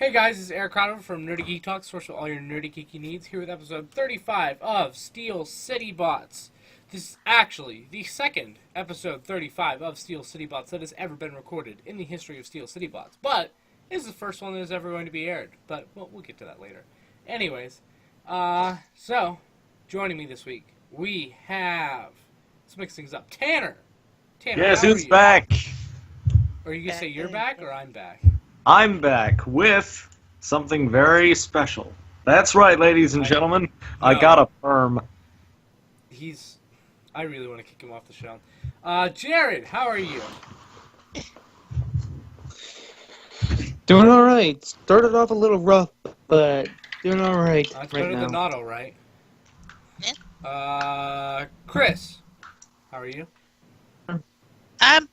Hey guys, this is Eric Crowder from Nerdy Geek Talk, source for all your nerdy geeky needs, here with episode 35 of Steel City Bots. This is actually the second episode 35 of Steel City Bots that has ever been recorded in the history of Steel City Bots. But this is the first one that is ever going to be aired. But we'll get to that later. Anyways, so joining me this week, we have, let's mix things up, Tanner. Tanner, yes, how who's are you? back? Are you going to say you're back or I'm back? I'm back with something very special. That's right, ladies and gentlemen. I got a perm. I really want to kick him off the show. Jared, how are you? Doing alright. Started off a little rough, but doing alright That's right better now. than not alright. Chris, how are you? I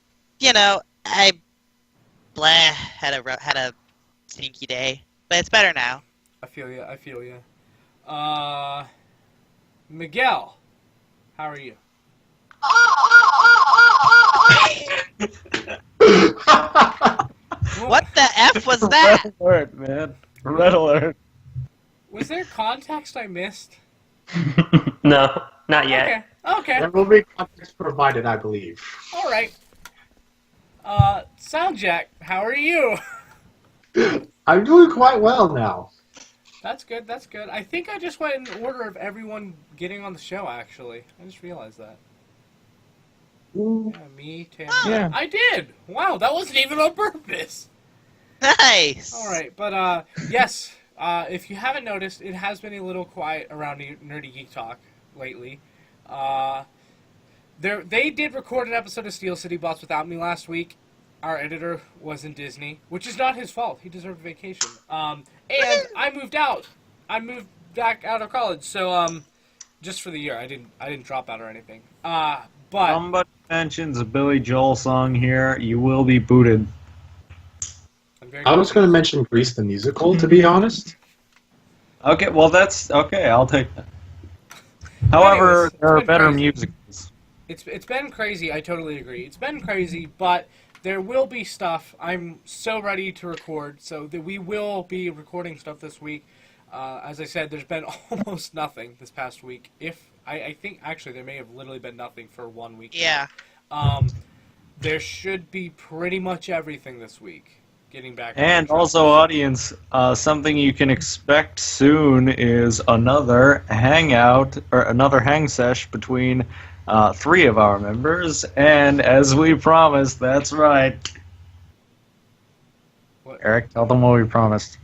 had a stinky day, but it's better now. I feel you. Miguel, how are you? What the F was that? Red alert, man. Red alert. Was there context I missed? No, not yet. Okay. There will be context provided, I believe. Alright. Soundjack, how are you? I'm doing quite well now. That's good. I think I just went in order of everyone getting on the show, actually. I just realized that. Yeah, me, Tanner. Yeah. I did! Wow, that wasn't even on purpose! Nice. Alright, but, yes, if you haven't noticed, it has been a little quiet around Nerdy Geek Talk lately. They did record an episode of Steel City Bots without me last week. Our editor was in Disney, which is not his fault. He deserved a vacation. And I moved out. I moved back out of college, so, just for the year. I didn't drop out or anything. But Somebody mentions a Billy Joel song here. You will be booted. I was going to mention Grease the Musical, to be honest. Okay, well that's okay. I'll take that. However, Anyways, there are it's been better crazy. musicals. It's been crazy. I totally agree. It's been crazy, but there will be stuff. I'm so ready to record, so that we will be recording stuff this week. As I said, there's been almost nothing this past week. I think actually there may have literally been nothing for 1 week. Yeah. There should be pretty much everything this week. Getting back. And also, audience, something you can expect soon is another hangout, or another hang sesh between 3 of our members, and as we promised, that's right. What? Eric, tell them what we promised.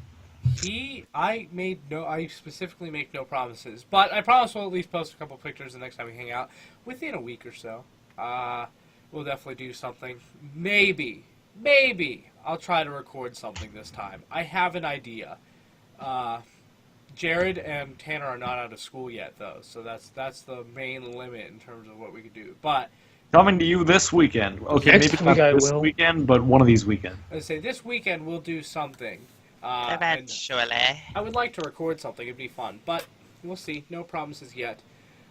I specifically make no promises, but I promise we'll at least post a couple pictures the next time we hang out within a week or so. We'll definitely do something. Maybe I'll try to record something this time. I have an idea. Jared and Tanner are not out of school yet, though, so that's the main limit in terms of what we could do. But Coming to you this weekend. Okay, Next maybe not week I this will. weekend, but one of these weekends. I say this weekend we'll do something. And Eventually. I would like to record something. It'd be fun, but we'll see. No promises yet.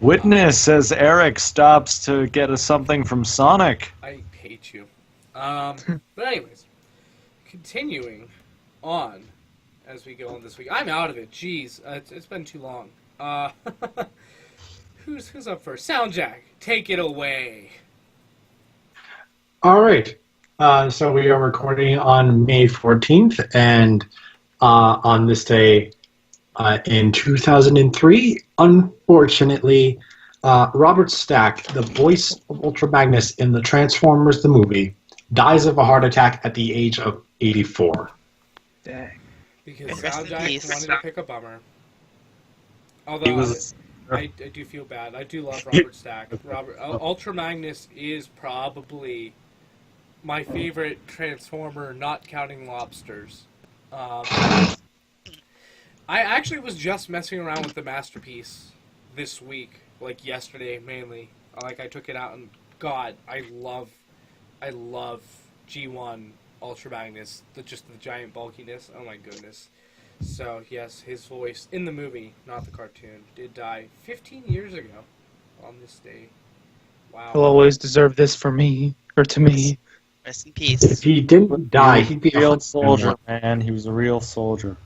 Witness as Eric stops to get us something from Sonic. I hate you. But anyways, continuing on as we go on this week. I'm out of it. Jeez, it's been too long. Who's up first? Soundjack, take it away. All right. So we are recording on May 14th, and on this day in 2003, unfortunately, Robert Stack, the voice of Ultra Magnus in the Transformers the movie, dies of a heart attack at the age of 84. Dang. Because Rest in Soundjack peace. wanted to pick a bummer. He Although was. I do feel bad. I do love Robert Stack. Ultra Magnus is probably my favorite Transformer, not counting lobsters. I actually was just messing around with the Masterpiece this week, like yesterday mainly. Like I took it out and God, I love G1 Ultra Magnus, just the giant bulkiness. Oh my goodness. So yes, his voice in the movie, not the cartoon, did die 15 years ago on this day. Wow. He'll always deserve this for me, or to me. Rest in peace. If he didn't die, he'd be a real 101. soldier, man. He was a real soldier.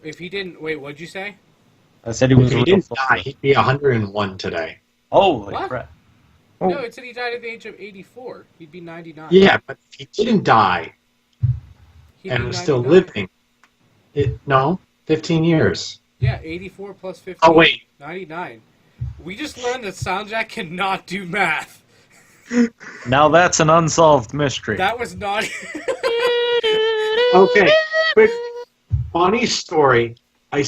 If he didn't, wait, what'd you say? I said he was If a he real didn't soldier. die, he'd be 101 today. Holy What? crap. Oh. No, it said he died at the age of 84. He'd be 99. Yeah, but if he didn't die He'd and be was still 99. living, 15 years. Yeah, 84 plus 15. Oh, wait. 99. We just learned that Soundjack cannot do math. Now that's an unsolved mystery. That was not... Okay, quick, funny story. I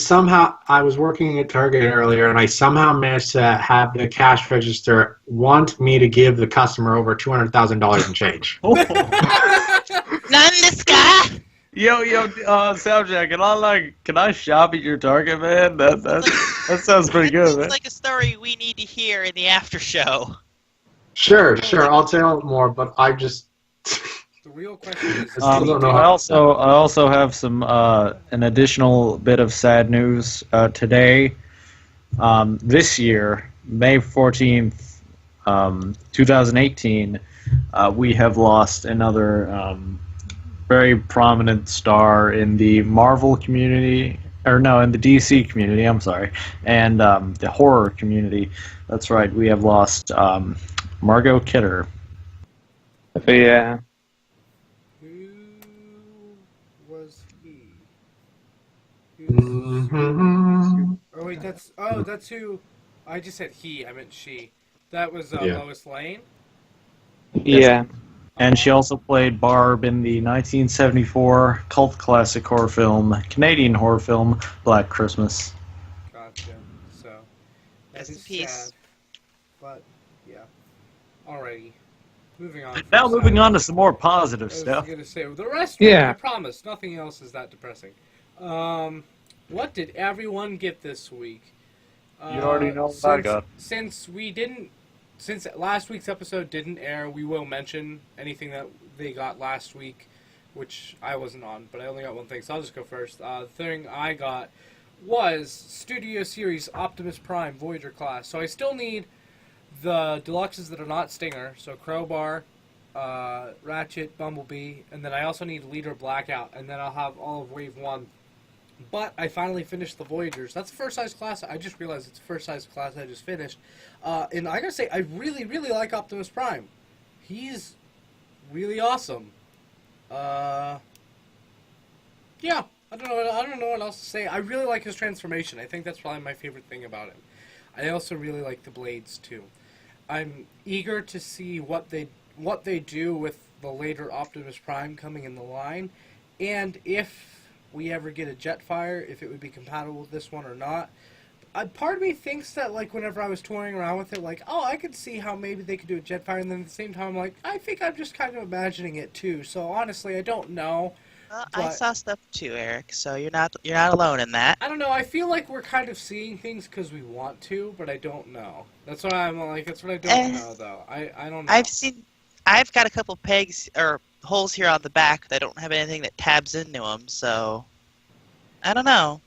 was working at Target earlier, and I somehow managed to have the cash register want me to give the customer over $200,000 in change. Oh. None this guy. Yo, Soundjack, can I shop at your Target, man? That sounds pretty good, man. It's like a story we need to hear in the after show. Sure, I'll tell more, but I just... The real question is... I still don't know I how- also have some an additional bit of sad news today. This year, May 14th, 2018, we have lost another very prominent star in the Marvel community, in the DC community, I'm sorry, and the horror community. That's right, we have lost Margot Kidder. Yeah. Who was he? Mhm. Oh, wait, that's who... I just said he, I meant she. That was Yeah. Lois Lane? Yeah. And she also played Barb in the 1974 cult classic horror film, Canadian horror film, Black Christmas. Gotcha. So, that Rest in is peace. sad. But, yeah. Alrighty. Moving on. Now from moving sad. on to some more positive I was stuff. going to say, the rest, Yeah. I promise, nothing else is that depressing. What did everyone get this week? You already know what I got. Since last week's episode didn't air, we will mention anything that they got last week, which I wasn't on, but I only got one thing, so I'll just go first. The thing I got was Studio Series Optimus Prime Voyager class. So I still need the deluxes that are not Stinger, so Crowbar, Ratchet, Bumblebee, and then I also need Leader Blackout, and then I'll have all of Wave 1. But I finally finished the Voyagers. That's the first size class. I just realized it's the first size class I just finished. And I gotta say, I really, really like Optimus Prime. He's really awesome. Yeah, I don't know what else to say. I really like his transformation. I think that's probably my favorite thing about him. I also really like the blades too. I'm eager to see what they do with the later Optimus Prime coming in the line, and if we ever get a Jetfire, if it would be compatible with this one or not. Part of me thinks that, like, whenever I was touring around with it, like, oh, I could see how maybe they could do a Jetfire, and then at the same time, I'm like, I think I'm just kind of imagining it too. So honestly, I don't know. Well, I But- saw stuff too, Eric. So you're not alone in that. I don't know. I feel like we're kind of seeing things because we want to, but I don't know. That's what I'm like. That's what I don't know, though. I don't know. I've got a couple pegs or holes here on the back that don't have anything that tabs into them. So I don't know.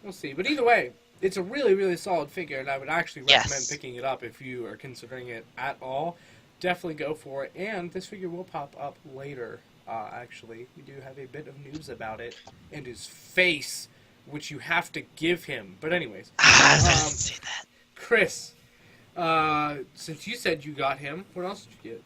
We'll see. But either way, it's a really, really solid figure, and I would actually recommend Yes. picking it up if you are considering it at all. Definitely go for it. And this figure will pop up later. Actually, we do have a bit of news about it and his face, which you have to give him. But anyways, I was gonna say that. Chris, since you said you got him, what else did you get?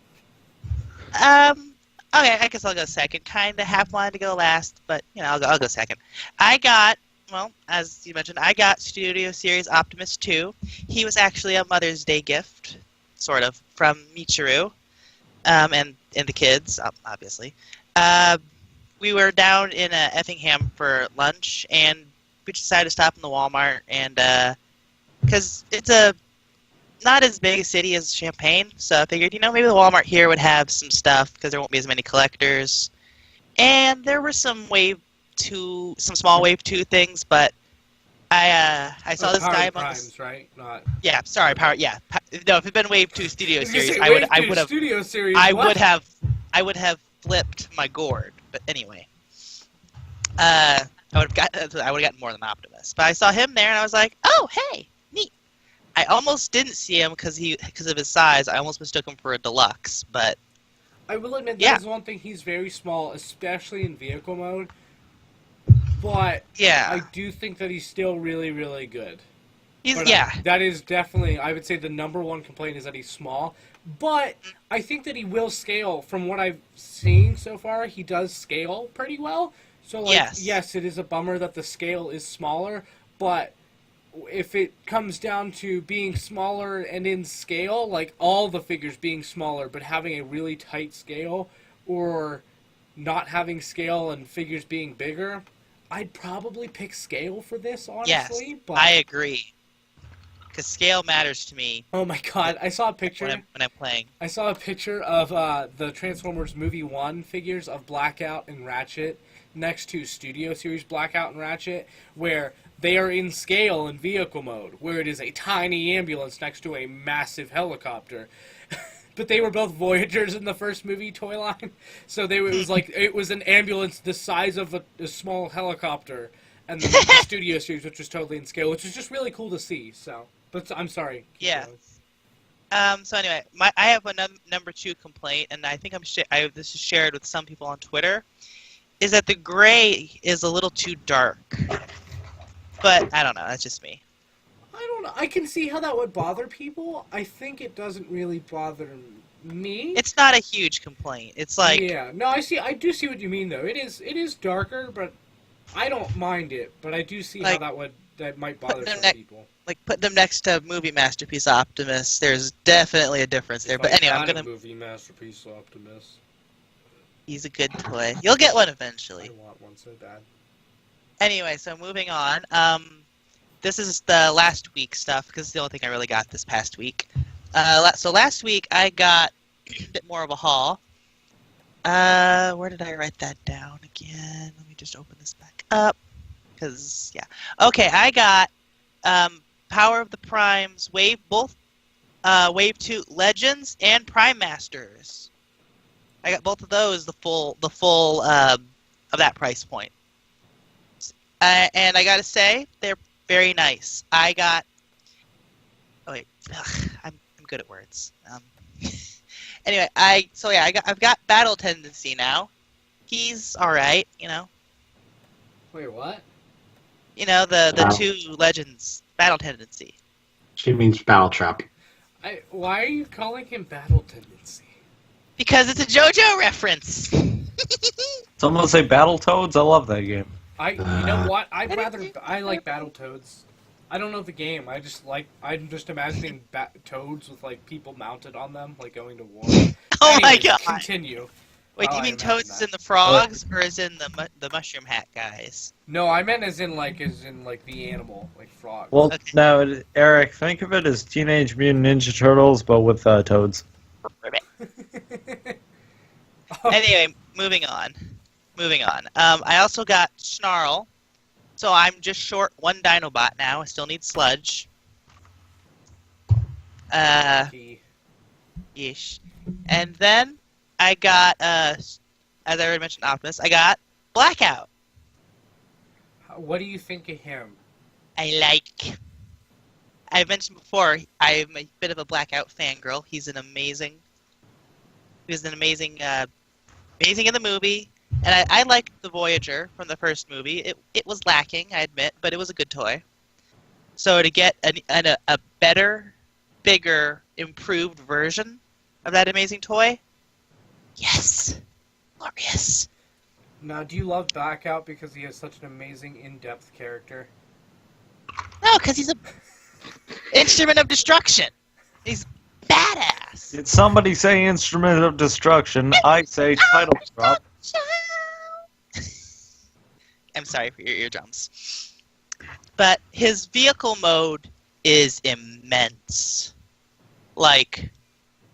Okay, I guess I'll go second. Kind of half wanted to go last, but I'll go second. I got, well, as you mentioned, I got Studio Series Optimus 2. He was actually a Mother's Day gift, sort of, from Michiru, and the kids, obviously. We were down in Effingham for lunch, and we decided to stop in the Walmart, and because it's not as big a city as Champaign, so I figured, maybe the Walmart here would have some stuff because there won't be as many collectors. And there were some small Wave 2 things, but I saw this guy among Primes, right? Not. Yeah, sorry, Power. Yeah, no, if it'd been Wave 2 Studio I was gonna Series, say, I Wave would 2 have, Studio Series. I what? would have flipped my gourd. But anyway, I would have gotten more than Optimus. But I saw him there, and I was like, oh, hey, neat. I almost didn't see him because of his size. I almost mistook him for a deluxe, but I will admit Yeah. that is one thing. He's very small, especially in vehicle mode. But Yeah. I do think that he's still really, really good. He's But yeah. that is definitely, I would say, the number one complaint is that he's small. But I think that he will scale. From what I've seen so far, he does scale pretty well. So, like, yes, it is a bummer that the scale is smaller. But if it comes down to being smaller and in scale, like all the figures being smaller but having a really tight scale, or not having scale and figures being bigger, I'd probably pick scale for this, honestly. Yes, but I agree. Because scale matters to me oh my god, I saw a picture. when I'm playing. I saw a picture of the Transformers Movie 1 figures of Blackout and Ratchet next to Studio Series Blackout and Ratchet, where they are in scale in vehicle mode, where it is a tiny ambulance next to a massive helicopter. But they were both Voyagers in the first movie toy line, so it was an ambulance the size of a small helicopter, and then the Studio Series, which was totally in scale, which was just really cool to see. So, but I'm sorry. Keep Yeah. going. So anyway, I have a number 2 complaint, and I think this is shared with some people on Twitter, is that the gray is a little too dark. But I don't know. That's just me. I don't know. I can see how that would bother people. I think it doesn't really bother me. It's not a huge complaint. It's like Yeah. No, I do see what you mean though. It is darker, but I don't mind it. But I do see how Like, that might bother them some people. like put them next to Movie Masterpiece Optimus. There's definitely a difference there. But anyway, I'm gonna. Movie Masterpiece Optimus. He's a good toy. You'll get one eventually. I want one so bad. Anyway, so moving on. This is the last week stuff because it's the only thing I really got this past week. So last week I got a bit more of a haul. Where did I write that down again? Let me just open this back up. Cause yeah. Okay, I got Power of the Primes Wave, both Wave 2 Legends and Prime Masters. I got both of those the full of that price point. And I gotta say, they're very nice. I got. Oh wait, I'm good at words. Anyway, I've got Battle Tendency now. He's all right, you know. Wait, what? You know the Wow. 2 Legends Battle Tendency. She means Battle Trap. Why are you calling him Battle Tendency? Because it's a JoJo reference. Someone say Battletoads? I love that game. You know what? I like Battletoads. I don't know the game. I'm just imagining toads with like people mounted on them, like going to war. Oh my Anyways, god! Continue. Wait, do Oh, you I mean imagine Toads that. is in the frogs, or is in the mushroom hat guys? No, I meant as in like the animal, like frog. Well, Okay. now, Eric, think of it as Teenage Mutant Ninja Turtles, but with toads. Anyway, moving on. I also got Snarl, so I'm just short 1 Dinobot now. I still need Sludge. Yeesh. And then I got, as I already mentioned, Optimus. I got Blackout. What do you think of him? I mentioned before, I'm a bit of a Blackout fangirl. He was amazing in the movie. And I liked the Voyager from the first movie. It was lacking, I admit, but it was a good toy. So to get a better, bigger, improved version of that amazing toy, yes, glorious. Now, do you love Blackout because he has such an amazing in-depth character? No, because he's a instrument of destruction. He's badass. Did somebody say Instrument of Destruction? I say title drop. I'm sorry for your eardrums. But his vehicle mode is immense. Like,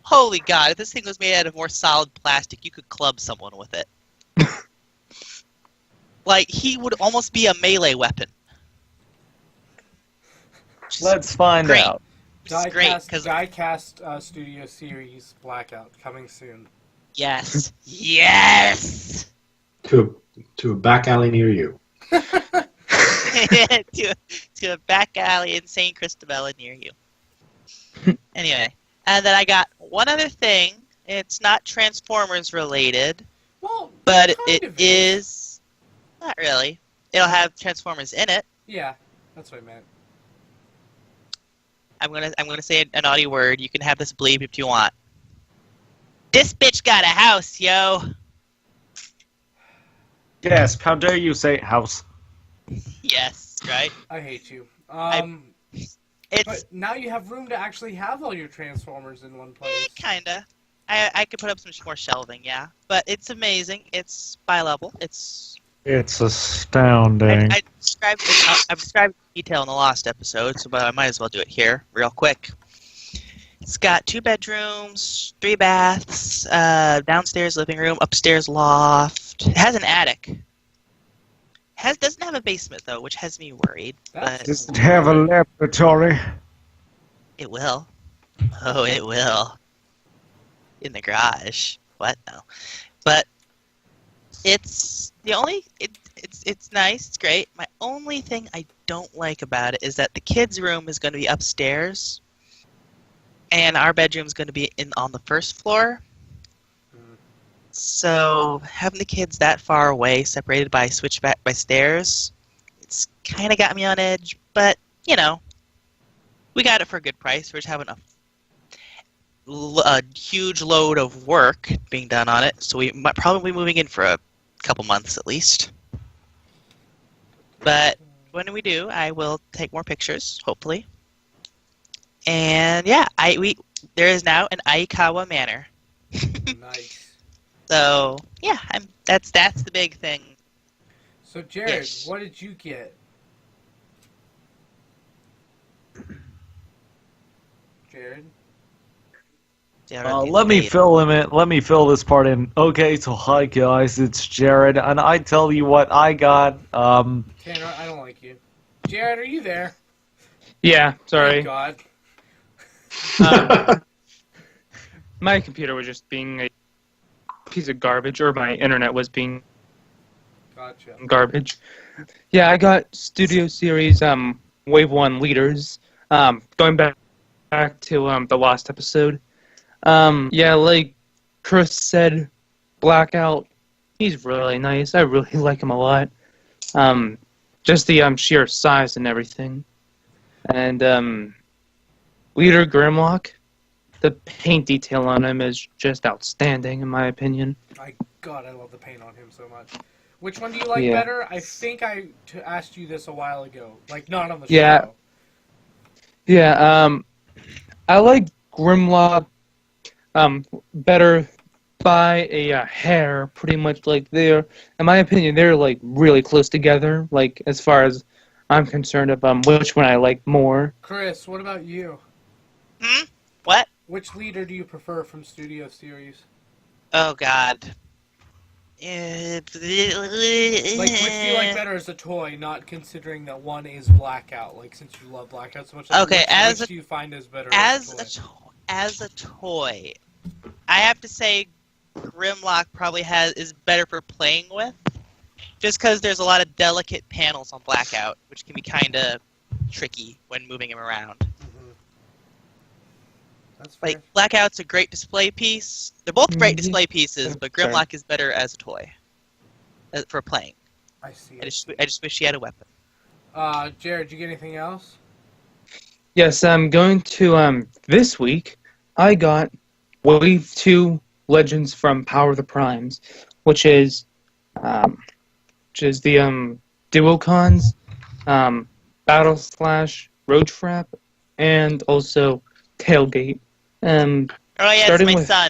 holy god, if this thing was made out of more solid plastic, you could club someone with it. Like, he would almost be a melee weapon. Let's find Great. out. Which is great, because Diecast Studio Series Blackout coming soon. yes. Yes! To a back alley near you. to a back alley in St. Christabella near you. Anyway, and then I got one other thing. It's not Transformers related, Well, but kind it of is not really. It'll have Transformers in it. Yeah, that's what I meant. I'm gonna say a naughty word. You can have this bleep if you want. This bitch got a house, yo. Yes, how dare you say house? Yes, right. I hate you. It's But now you have room to actually have all your Transformers in one place. kinda. I could put up some more shelving, yeah. But it's amazing. It's bi-level. It's It's astounding. I described it, I've described it in detail in the last episode, so but I might as well do it here real quick. It's got 2 bedrooms, 3 baths, downstairs living room, upstairs loft. It has an attic. Doesn't have a basement though, which has me worried. But Does it have a laboratory? it will. Oh, it will. In the garage. What? No. But it's the only. It's nice. It's great. My only thing I don't like about it is that the kids' room is going to be upstairs, and our bedroom is going to be on the first floor. So having the kids that far away, separated by switchback by stairs, it's kind of got me on edge. But you know, we got it for a good price. We're just having a huge load of work being done on it, so we might probably be moving in for a couple months at least. But when we do, I will take more pictures, hopefully. And yeah, there is now an Aikawa Manor. Nice. So yeah, that's the big thing. So Jared, Ish. what did you get? Jared? Let me fill this part in. Okay, so hi guys, it's Jared, and I tell you what I got. Tanner, I don't like you. Jared, are you there? Yeah, sorry. Thank God. My computer was just being a piece of garbage, or my internet was being Gotcha. garbage. Yeah, I got Studio Series Wave 1 leaders. Going back to the last episode. Yeah, like Chris said, Blackout, he's really nice. I really like him a lot. Just the sheer size and everything. And Leader Grimlock, the paint detail on him is just outstanding in my opinion. God, I love the paint on him so much. Which one do you like Yeah. better? I think I asked you this a while ago. Like, not on the Yeah. show. Yeah, I like Grimlock better by a hair, pretty much. Like they're, in my opinion, they're like really close together. Like as far as I'm concerned, of which one I like more. Chris, what about you? What? Which leader do you prefer from Studio Series? Oh God. Like, which do you like better as a toy, not considering that one is Blackout? Like, since you love Blackout so much, like, Okay, which do you find is better as as a toy? as a toy, I have to say Grimlock probably is better for playing with, just because there's a lot of delicate panels on Blackout, which can be kind of tricky when moving him around. That's fair. Like Blackout's a great display piece. They're both great display pieces, but Fair. Grimlock is better as a toy for playing. I see. I just wish he had a weapon. Jared, did you get anything else? Yes, I'm going to this week. I got Wave 2 Legends from Power of the Primes, which is the Duocons, Battle Slash, Road Trap, and also Tailgate. Oh yeah, it's starting my with- son.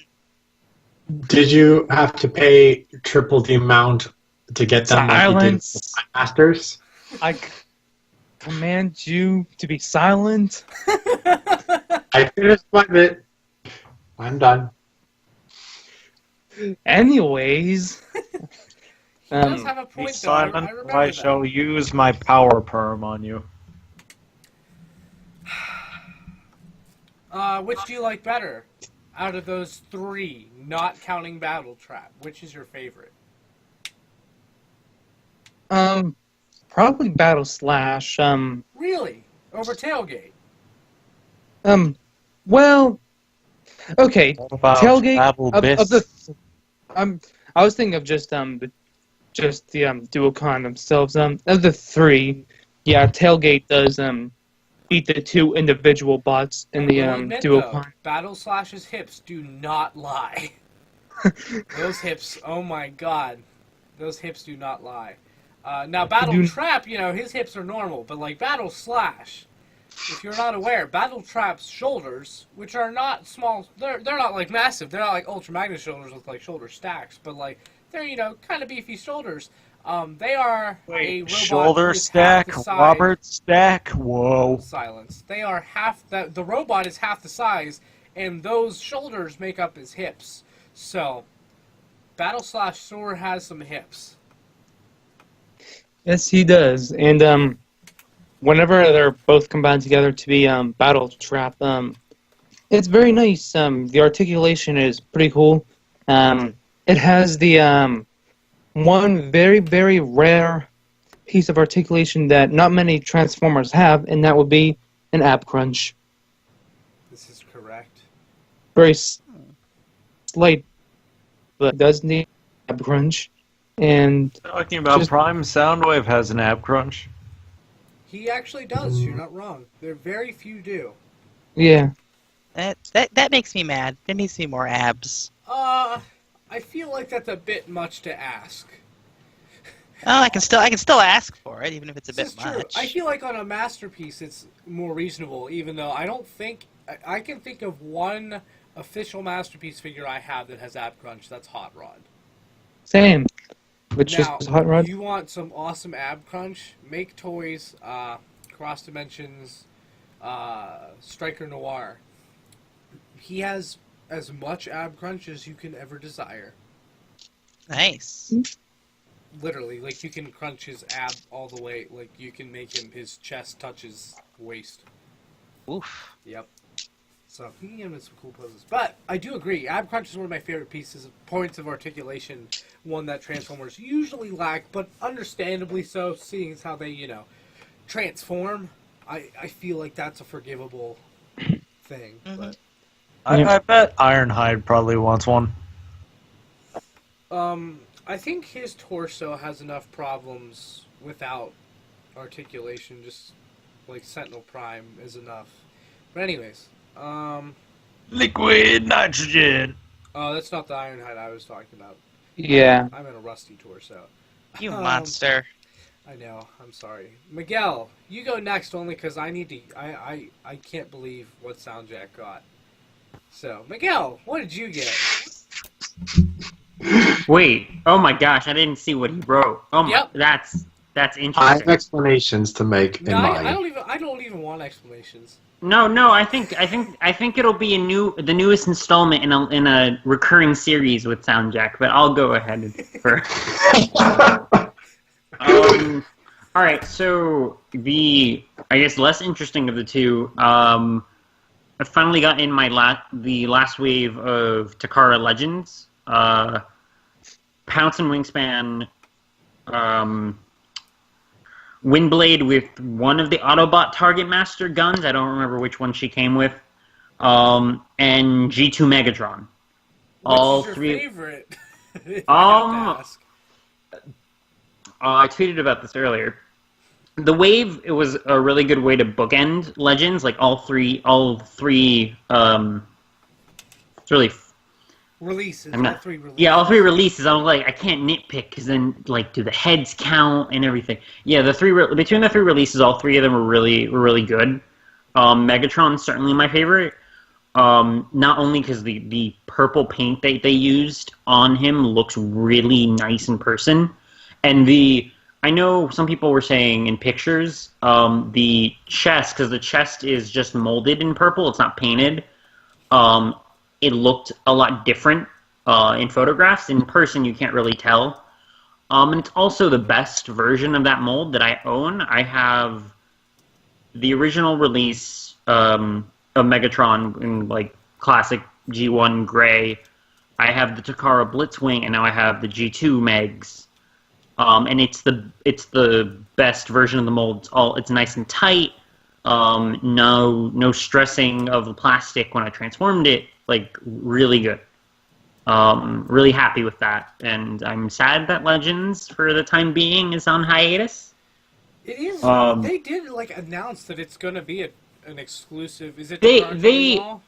Did you have to pay triple the amount to get them like you did with Silence. the Masters? I command you to be silent. I finished my bit. I'm done. Anyways, He does have a Be point, though. I silent, remember or I that. shall use my power perm on you. Which do you like better? Out of those three, not counting Battle Trap, which is your favorite? probably Battle Slash. Really? Over Tailgate? Well, Okay, What about tailgate Babel of Biss? the. I was thinking of just the Duocon themselves. Of the three, yeah, tailgate does beat the two individual bots in the I will admit, though, Duocon. Battle Slash's hips do not lie. Those hips, oh my god. Those hips do not lie. Now, Battle do- Trap, his hips are normal, but like Battle Slash, if you're not aware, Battle Trap's shoulders, which are not small, they're not like massive, they're not like Ultra Magnus shoulders with like shoulder stacks, but like, they're, kind of beefy shoulders. They are a robot Shoulder who is stack, half the size. Robert stack. Whoa. Silence. They are the robot is half the size, and those shoulders make up his hips. So, Battle Slash sure has some hips. Yes, he does. And whenever they're both combined together to be Battle Trap, it's very nice. The articulation is pretty cool. It has the one very, very rare piece of articulation that not many Transformers have, and that would be an ab crunch. This is correct. Very slight, but it does need ab crunch. And Talking about Just- Prime Soundwave has an ab crunch. He actually does. You're not wrong. There very few do. yeah, That makes me mad. There needs to be more abs. I feel like that's a bit much to ask. Oh, I can still ask for it, even if it's a This bit is true. much. I feel like on a masterpiece, it's more reasonable. Even though I don't think I can think of one official masterpiece figure I have that has ab crunch. That's Hot Rod. same. Which Now, is Hot Rod. you want some awesome ab crunch? Make toys, Cross Dimensions, Striker Noir. He has as much ab crunch as you can ever desire. Nice. Literally, like you can crunch his ab all the way. Like you can make his chest touch his waist. Oof. Yep. So he can get him in some cool poses. But I do agree, ab crunch is one of my favorite pieces, points of articulation, one that Transformers usually lack, but understandably so, seeing as how they, transform. I feel like that's a forgivable thing. But I bet Ironhide probably wants one. I think his torso has enough problems without articulation, just like Sentinel Prime is enough. But anyways, Liquid nitrogen. oh, that's not the Ironhide I was talking about. Yeah. I'm in a rusty torso. You monster. I know. I'm sorry. Miguel, you go next only because I need to. I can't believe what Soundjack got. So, Miguel, what did you get? Wait. Oh my gosh, I didn't see what he wrote. Oh my, Yep. that's I have interesting. explanations to make in No, mine. I don't even want explanations. No, I think it'll be the newest installment in a recurring series with Soundjack. But I'll go ahead first. All right, so I guess less interesting of the two. I finally got in the last wave of Takara Legends. Pounce and Wingspan, Windblade with one of the Autobot Target Master guns. I don't remember which one she came with. And G2 Megatron. All Which is your three. favorite? If I have to ask. I tweeted about this earlier. The wave, it was a really good way to bookend Legends, like all three. It's really. Releases. I'm not- all three releases. Yeah, all three releases. I was like, I can't nitpick because then, like, do the heads count and everything? Yeah, between the three releases, all three of them were really good. Megatron's certainly my favorite. Not only because the purple paint they used on him looks really nice in person, and I know some people were saying in pictures, the chest, because the chest is just molded in purple, it's not painted. It looked a lot different in photographs. In person, you can't really tell. And it's also the best version of that mold that I own. I have the original release of Megatron in like classic G1 gray. I have the Takara Blitzwing, and now I have the G2 Megs. And it's the best version of the mold. It's nice and tight. No stressing of the plastic when I transformed it. like really good. Really happy with that, and I'm sad that Legends, for the time being, is on hiatus. It is. They did like announce that it's going to be an exclusive. Is it They Mall?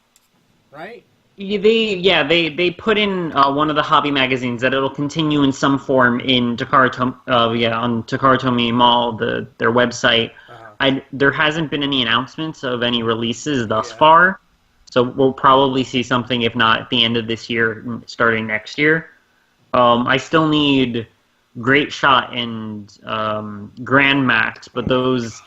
Right? They put in one of the hobby magazines that it'll continue in some form in on Takara Mall, their website. There hasn't been any announcements of any releases thus far, so we'll probably see something, if not at the end of this year, starting next year. I still need Great Shot and Grand Max, but those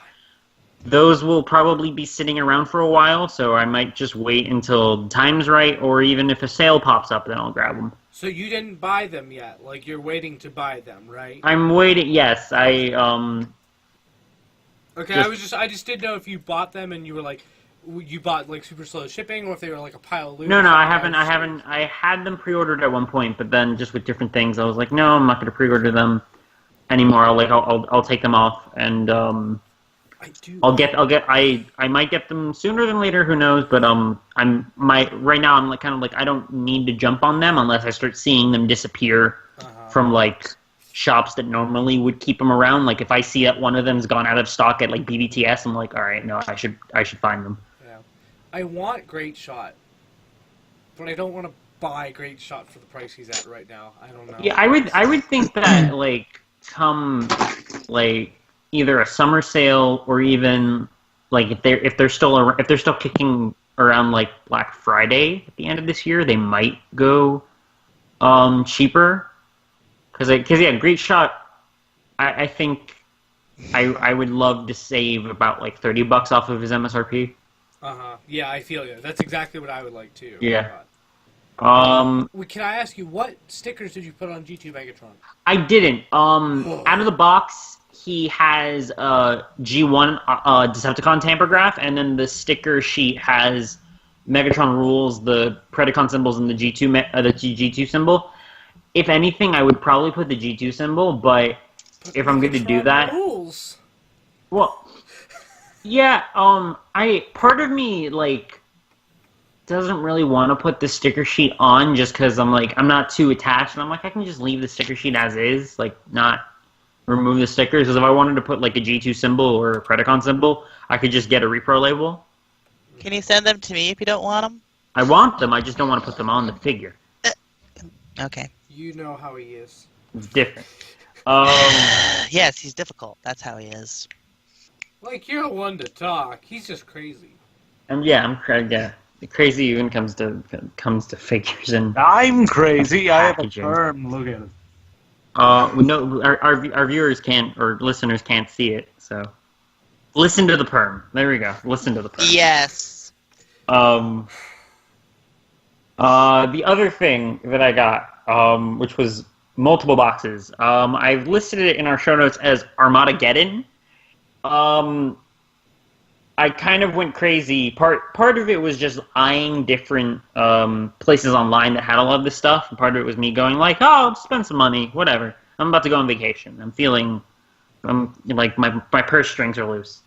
will probably be sitting around for a while, so I might just wait until the time's right, or even if a sale pops up, then I'll grab them. So you didn't buy them yet? Like, you're waiting to buy them, right? I'm waiting. Yes, Okay, I just didn't know if you bought them and you were like, you bought like super slow shipping, or if they were like a pile of loot. No, I haven't. I had them pre-ordered at one point, but then just with different things, I was like, no, I'm not going to pre-order them anymore. I'll take them off, and I might get them sooner than later. Who knows? But right now I'm like I don't need to jump on them unless I start seeing them disappear from like shops that normally would keep them around. Like if I see that one of them's gone out of stock at like BBTS, I'm like, all right, no, I should find them. Yeah, I want Great Shot, but I don't want to buy Great Shot for the price he's at right now. I don't know. Yeah, I would think that like come like either a summer sale or even like if they're still kicking around like Black Friday at the end of this year, they might go cheaper. Because Great Shot, I think I would love to save about like $30 off of his MSRP. Yeah, I feel you. That's exactly what I would like too. Yeah. Can I ask you, what stickers did you put on G2 Megatron? I didn't. Out of the box, he has G1 Decepticon Tampergraph, and then the sticker sheet has Megatron rules, the Predacon symbols, and the G2 symbol. If anything, I would probably put the G2 symbol, but if I'm going to do that... Rules. Well, yeah, part of me, like, doesn't really want to put the sticker sheet on just because I'm not too attached, and I'm like, I can just leave the sticker sheet as is, like, not remove the stickers, because if I wanted to put, like, a G2 symbol or a Predacon symbol, I could just get a repro label. Can you send them to me if you don't want them? I want them, I just don't want to put them on the figure. Okay. You know how he is. It's different. Yes, he's difficult. That's how he is. Like, you're one to talk. He's just crazy. I'm crazy even comes to figures and. I'm crazy. I have a packaging. perm. Look at it. No, our viewers can't or listeners can't see it. So, listen to the perm. There we go. Listen to the perm. Yes. The other thing that I got, which was multiple boxes, I've listed it in our show notes as Armageddon. I kind of went crazy. Part of it was just eyeing different places online that had a lot of this stuff, and part of it was me going like, oh, I'll spend some money, whatever. I'm about to go on vacation. I'm like my purse strings are loose.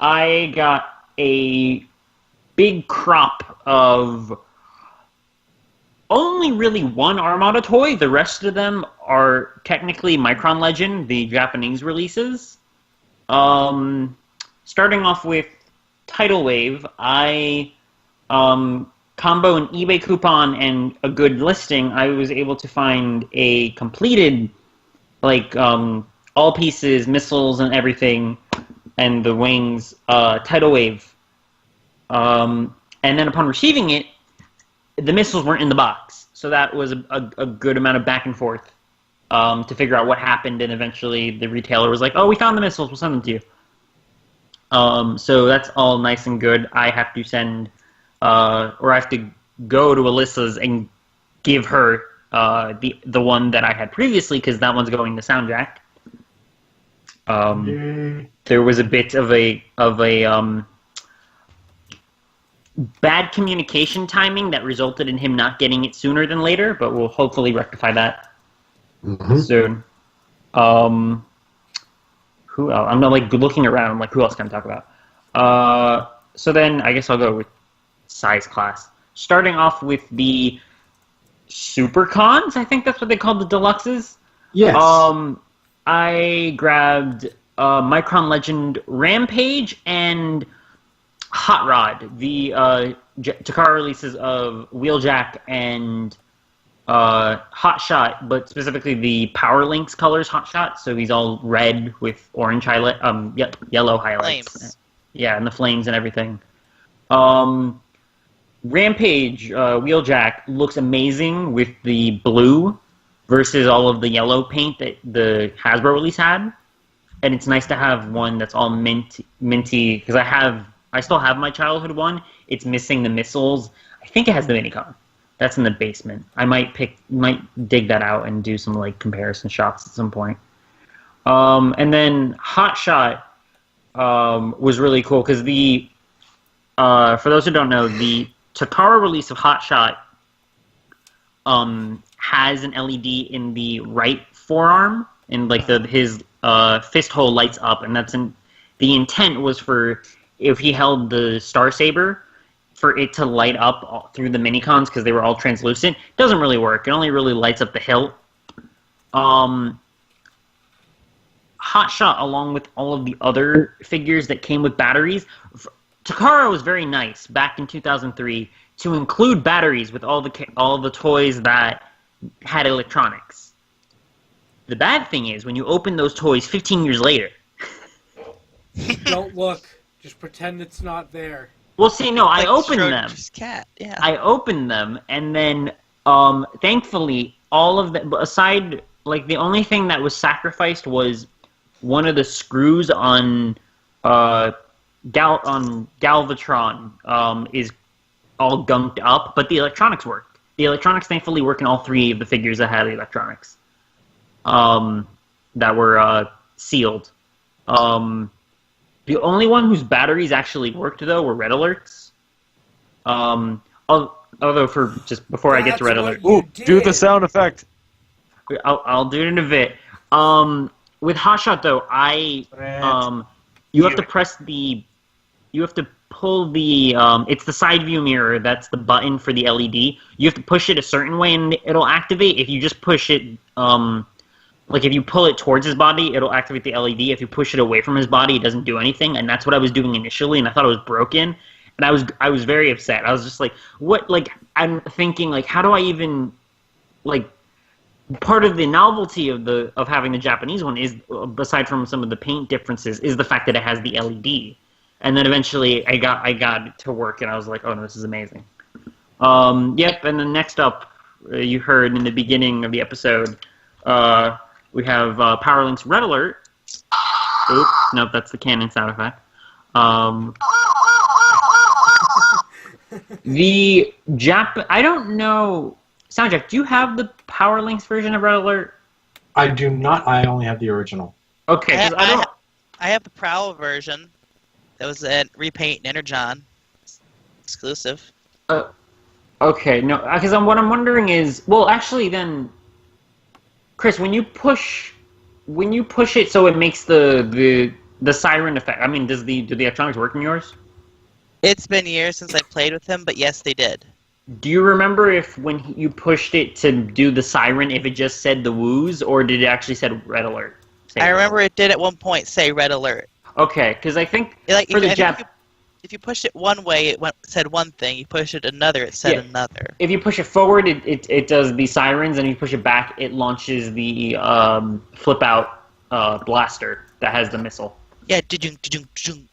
I got a big crop of only really one Armada toy. The rest of them are technically Micron Legend, the Japanese releases. Starting off with Tidal Wave, I combo an eBay coupon and a good listing. I was able to find a completed, like all pieces, missiles, and everything, and the wings. Tidal Wave. And then upon receiving it, the missiles weren't in the box, so that was a good amount of back and forth to figure out what happened, and eventually the retailer was like, oh, we found the missiles, we'll send them to you. So that's all nice and good. I have to send, or I have to go to Alyssa's and give her the one that I had previously, because that one's going to Soundjack. There was a bit of a bad communication timing that resulted in him not getting it sooner than later, but we'll hopefully rectify that soon. Who else? I'm not like looking around. I'm like, who else can I talk about? So then I guess I'll go with size class. Starting off with the Super Cons, I think that's what they call the deluxes. Yes. I grabbed Micron Legend Rampage and Hot Rod, the Takara releases of Wheeljack and Hot Shot, but specifically the Power Links colors Hot Shot. So he's all red with orange yellow highlights. Flames. Yeah, and the flames and everything. Rampage Wheeljack looks amazing with the blue versus all of the yellow paint that the Hasbro release had. And it's nice to have one that's all minty, because I still have my childhood one. It's missing the missiles. I think it has the minicon. That's in the basement. I might dig that out and do some like comparison shots at some point. And then Hot Shot was really cool because for those who don't know, the Takara release of Hot Shot has an LED in the right forearm, and like his fist hole lights up, and the intent was for if he held the Star Saber, for it to light up through the minicons because they were all translucent. It doesn't really work. It only really lights up the hilt. Hot Shot, along with all of the other figures that came with batteries, Takara was very nice back in 2003 to include batteries with all the toys that had electronics. The bad thing is when you open those toys 15 years later. Don't look. Just pretend it's not there. Well, see, no, I Like opened them. Schrodinger's cat, yeah. I opened them, and then, thankfully, all of them, aside, like, the only thing that was sacrificed was one of the screws on Galvatron is all gunked up, but the electronics worked. The electronics, thankfully, work in all three of the figures that had electronics that were sealed. The only one whose batteries actually worked, though, were red alerts. Although, before I get to red alert, Ooh, do the sound effect. I'll do it in a bit. With Hot Shot, though, you have to press you have to pull the, it's the side view mirror, that's the button for the LED. You have to push it a certain way and it'll activate. If you just push it, like if you pull it towards his body, it'll activate the LED. If you push it away from his body, it doesn't do anything. And that's what I was doing initially, and I thought it was broken. And I was very upset. I was just like, what, like, I'm thinking, like, how do I even, like, part of the novelty of having the Japanese one is, aside from some of the paint differences, is the fact that it has the LED. And then eventually I got it to work, and I was like, oh no, this is amazing. Yep, and then next up, you heard in the beginning of the episode, we have Power Link's Red Alert. Oops, nope, that's the cannon sound effect. I don't know, Soundjack, do you have the Power Links version of Red Alert? I do not. I only have the original. Okay, 'cause I have the Prowl version. That was a repaint Energon exclusive. Okay, no, because what I'm wondering is, well, actually, then, Chris, when you push it so it makes the siren effect. I mean, do the electronics work in yours? It's been years since I played with them, but yes, they did. Do you remember if when you pushed it to do the siren, if it just said the woos, or did it actually said Red Alert? I remember it did at one point say Red Alert. Okay, because I think Like for the if you pushed it one way, it said one thing. You push it another, it said another. If you push it forward, it does the sirens, and if you push it back, it launches the flip out blaster that has the missile. Yeah,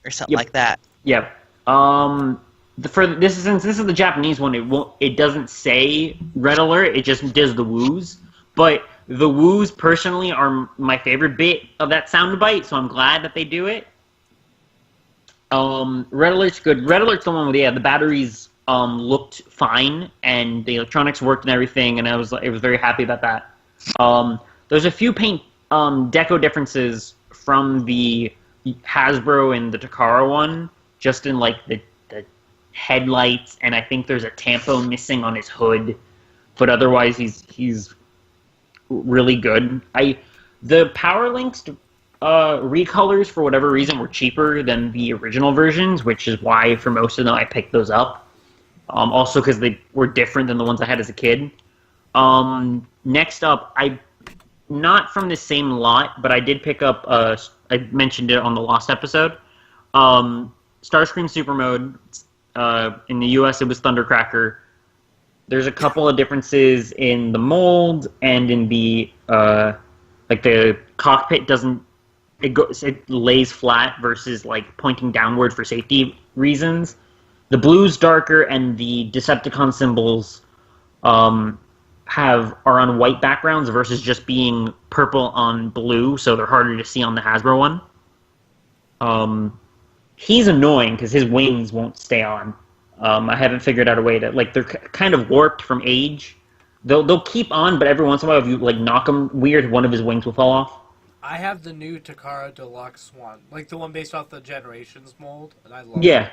or something like that. Yep. Since this is the Japanese one, it doesn't say Red Alert. It just does the woos. But the woos personally are my favorite bit of that sound bite, so I'm glad that they do it. Red Alert's good. Red Alert's the one where the batteries looked fine and the electronics worked and everything, and I was very happy about that. There's a few paint deco differences from the Hasbro and the Takara one, just in like the headlights, and I think there's a tampo missing on his hood, but otherwise he's really good. The Power Links recolors, for whatever reason, were cheaper than the original versions, which is why for most of them I picked those up. Also because they were different than the ones I had as a kid. Next up, not from the same lot, but I did pick up, I mentioned it on the last episode, Starscream Super Mode. In the US, it was Thundercracker. There's a couple of differences in the mold and in the, like the cockpit doesn't, it lays flat versus like pointing downward for safety reasons. The blue's darker and the Decepticon symbols are on white backgrounds versus just being purple on blue, so they're harder to see on the Hasbro one. He's annoying because his wings won't stay on. I haven't figured out a way to, like, they're kind of warped from age. They'll keep on, but every once in a while, if you like knock them weird, one of his wings will fall off. I have the new Takara Deluxe one, like the one based off the Generations mold, and I love it. Yeah.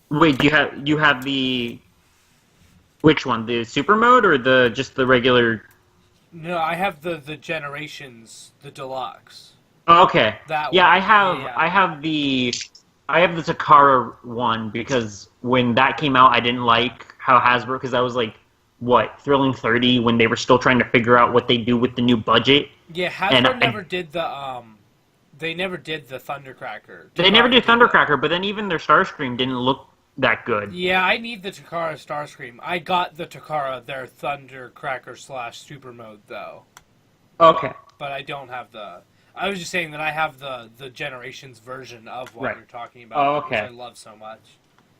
Wait, you have the which one? The super mode or just the regular? No, I have the Generations, the Deluxe. Oh, okay. That yeah, one. I have the Takara one because when that came out, I didn't like how Hasbro, because I was like, what, Thrilling 30 when they were still trying to figure out what they do with the new budget. Yeah, Hasbro never did the they never did the Thundercracker. They never did Thundercracker, but then even their Starscream didn't look that good. Yeah, I need the Takara Starscream. I got the Takara, their Thundercracker / Super Mode though. Okay. But I don't have the. I was just saying that I have the Generations version of what you're talking about, which I love so much.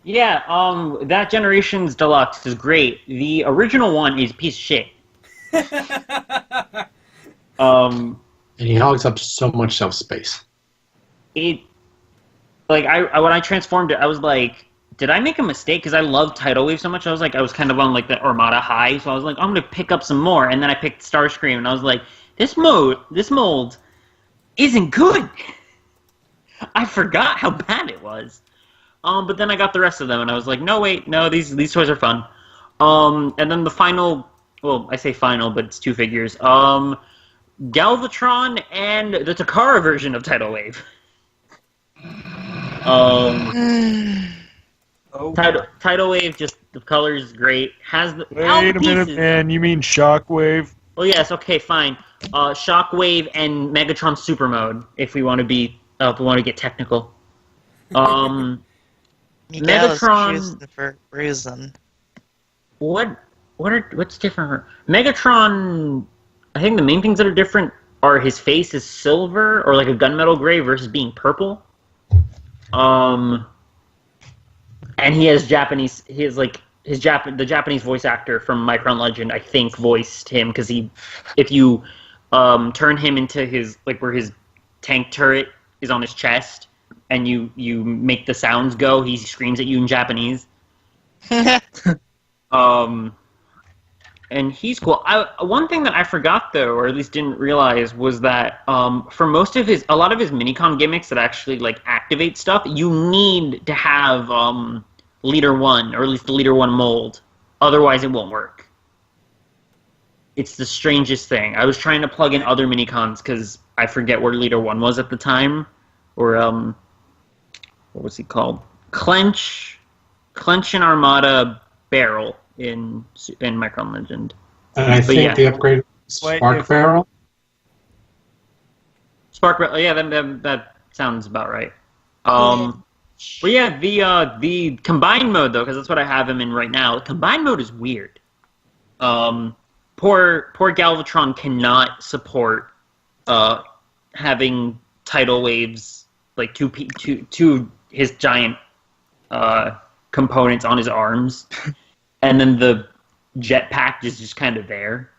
Yeah, that Generations Deluxe is great. The original one is a piece of shit. And he hogs up so much shelf space. When I transformed it, I was like, did I make a mistake? Because I love Tidal Wave so much. I was kind of on like the Armada high, so I was like, I'm gonna pick up some more. And then I picked Starscream, and I was like, this mold isn't good. I forgot how bad it was. But then I got the rest of them, and I was like, no, these toys are fun. And then the final, well, I say final, but it's two figures. Galvatron and the Takara version of Tidal Wave. Tidal Wave, just the color is great. Has the Wait a minute, man. You mean Shockwave? Oh yes, okay, fine. Shockwave and Megatron Super Mode, if we want to get technical. Megatron for reason. What's different? Megatron, I think the main things that are different are his face is silver or like a gunmetal gray versus being purple. And he has Japanese. He has like the Japanese voice actor from Micron Legend, I think, voiced him because if you turn him into his like where his tank turret is on his chest, and you make the sounds go, he screams at you in Japanese. And he's cool. One thing that I forgot though, or at least didn't realize, was that for a lot of his Minicon gimmicks that actually like activate stuff, you need to have Leader 1, or at least the Leader 1 mold. Otherwise, it won't work. It's the strangest thing. I was trying to plug in other Minicons because I forget where Leader 1 was at the time, or what was he called? Clench and Armada Barrel in Micron Legend. And I think the upgrade Spark Barrel. Spark Barrel, yeah, that sounds about right. But yeah, the combined mode though, because that's what I have him in right now. The combined mode is weird. Poor Galvatron cannot support having tidal waves like two his giant components on his arms. And then the jetpack is just kind of there.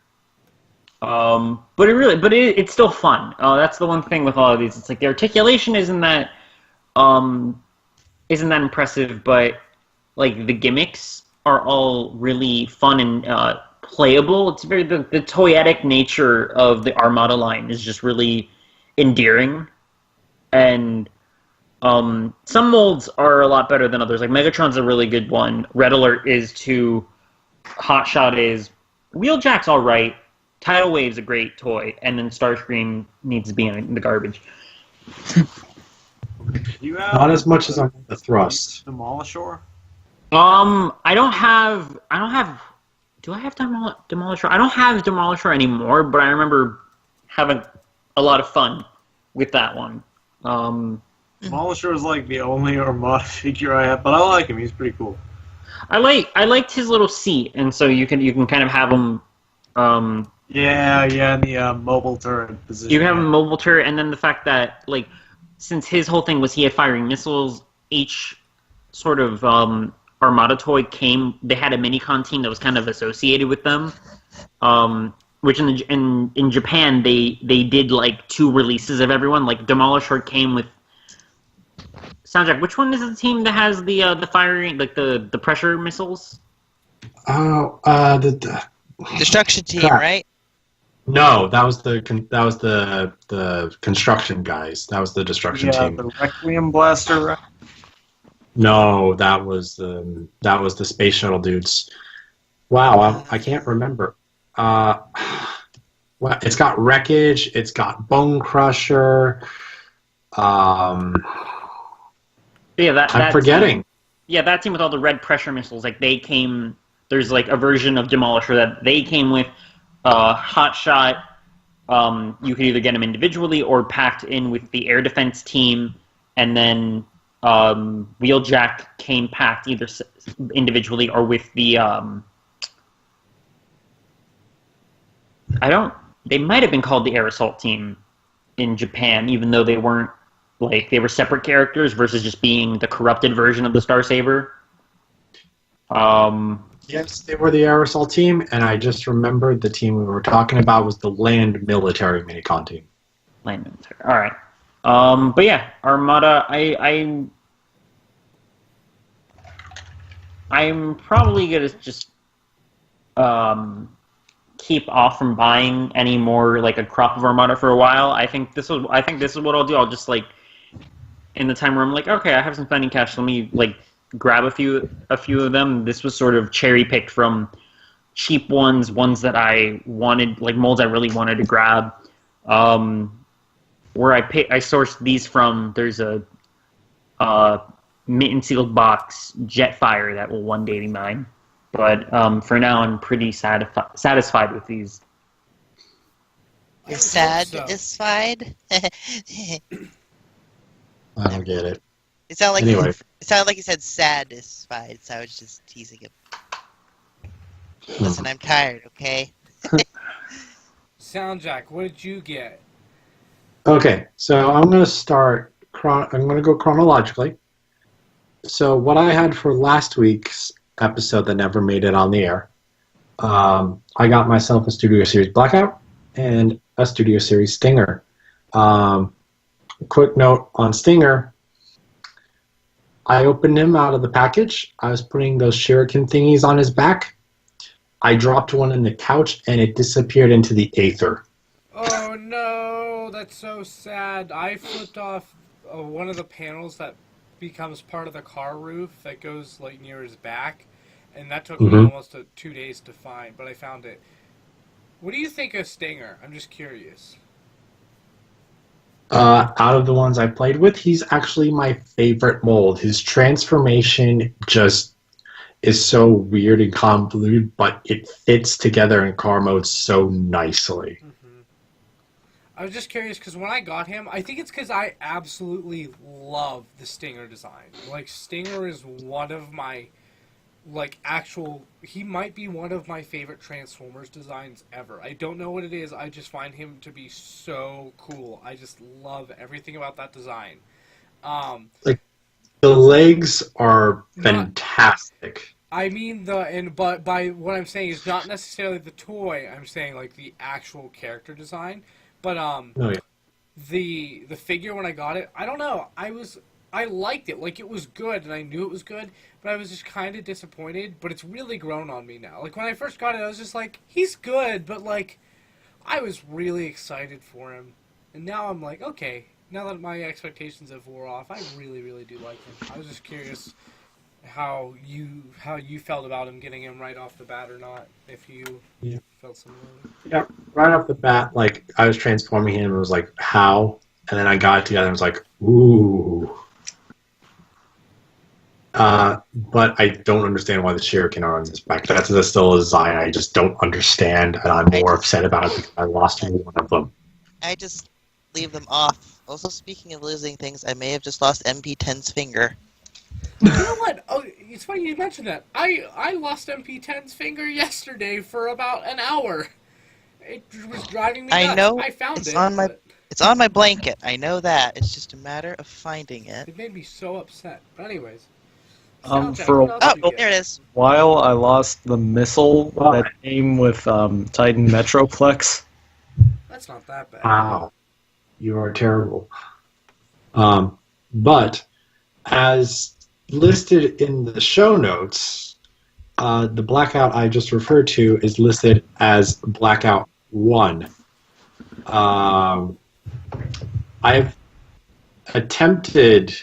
But it's still fun. That's the one thing with all of these. It's like the articulation isn't that impressive, but like the gimmicks are all really fun and playable. It's very the toyetic nature of the Armada line is just really endearing. And some molds are a lot better than others. Like Megatron's a really good one. Red Alert is too. Hotshot is. Wheeljack's all right. Tidal Wave's a great toy, and then Starscream needs to be in the garbage. You have Not as much as on the Thrust. Demolisher? I don't have. Do I have Demolisher? I don't have Demolisher anymore, but I remember having a lot of fun with that one. Demolisher is like the only Armada figure I have, but I like him. He's pretty cool. I liked his little seat, and so you can kind of have him. Yeah, in the mobile turret position. You can have him mobile turret, and then the fact that since his whole thing was he had firing missiles, each sort of Armada toy they had a mini-con team that was kind of associated with them. Which in Japan they did like 2 releases of everyone. Like Demolisher came with Soundtrack. Which one is the team that has the firing the pressure missiles? Oh, the Destruction team, crap. right? No, that was the construction guys. That was the destruction team. The Requiem Blaster. Right? No, that was the space shuttle dudes. Wow, I can't remember. Well, it's got Wreckage. It's got Bone Crusher. Yeah, I'm forgetting. That team with all the red pressure missiles, they came. There's a version of Demolisher that they came with. Hot Shot. You could either get them individually or packed in with the air defense team, and then Wheeljack came packed either individually or with the. They might have been called the Air Assault team in Japan, even though they weren't. They were separate characters versus just being the corrupted version of the Star Saber. Yes, they were the Air Assault team, and I just remembered the team we were talking about was the Land Military Minicon team. Land Military. All right. But yeah, Armada. I'm probably gonna just keep off from buying any more a crop of Armada for a while. I think this is what I'll do. I'll just in the time where I'm okay, I have some spending cash. Let me grab a few of them. This was sort of cherry picked from cheap ones that I wanted, molds I really wanted to grab. Where I sourced these from, there's a mint and sealed box Jetfire that will one day be mine. But for now, I'm pretty satisfied with these. You're satisfied? I don't get it. It sounded like Anyway. it sounded like you said satisfied, so I was just teasing him. Listen, I'm tired, okay? Soundjack, what did you get? Okay, so I'm going to start. I'm going to go chronologically. So what I had for last week's episode that never made it on the air, I got myself a Studio Series Blackout and a Studio Series Stinger. Quick note on Stinger. I opened him out of the package. I was putting those shuriken thingies on his back. I dropped one in the couch, and it disappeared into the aether. Oh no, that's so sad. I flipped off one of the panels that becomes part of the car roof that goes near his back, and that took me almost 2 days to find, but I found it. What do you think of Stinger? I'm just curious. Out of the ones I played with, he's actually my favorite mold. His transformation just is so weird and convoluted, but it fits together in car mode so nicely. Mm-hmm. I was just curious because when I got him, I think it's because I absolutely love the Stinger design. Stinger is one of my he might be one of my favorite Transformers designs ever. I don't know what it is, I just find him to be so cool. I just love everything about that design. The legs are fantastic. I mean but by what I'm saying is not necessarily the toy, I'm saying the actual character design. But the figure when I got it, I don't know, I liked it. It was good, and I knew it was good, but I was just kind of disappointed. But it's really grown on me now. When I first got it, I was just he's good, but, I was really excited for him. And now I'm okay, now that my expectations have wore off, I really, really do like him. I was just curious how you felt about him, getting him right off the bat or not, if you felt similarly. Yeah, right off the bat, I was transforming him, and it was how? And then I got it together, and it was ooh. but I don't understand why the Shuriken are on his back. That's still a Zai. I just don't understand, and I'm more upset about it because I lost one of them. I just leave them off. Also, speaking of losing things, I may have just lost MP10's finger. You know what? Oh, it's funny you mentioned that. I lost MP10's finger yesterday for about an hour. It was driving me nuts. I know. I found it's it. on my. But It's on my blanket. I know that. It's just a matter of finding it. it made me so upset. But anyways. For Soundtrack, a what else did you get? There it is. while, I lost the missile that came with Titan Metroplex. That's not that bad. Wow, you are terrible. But as listed in the show notes, the blackout I just referred to is listed as Blackout 1. I've attempted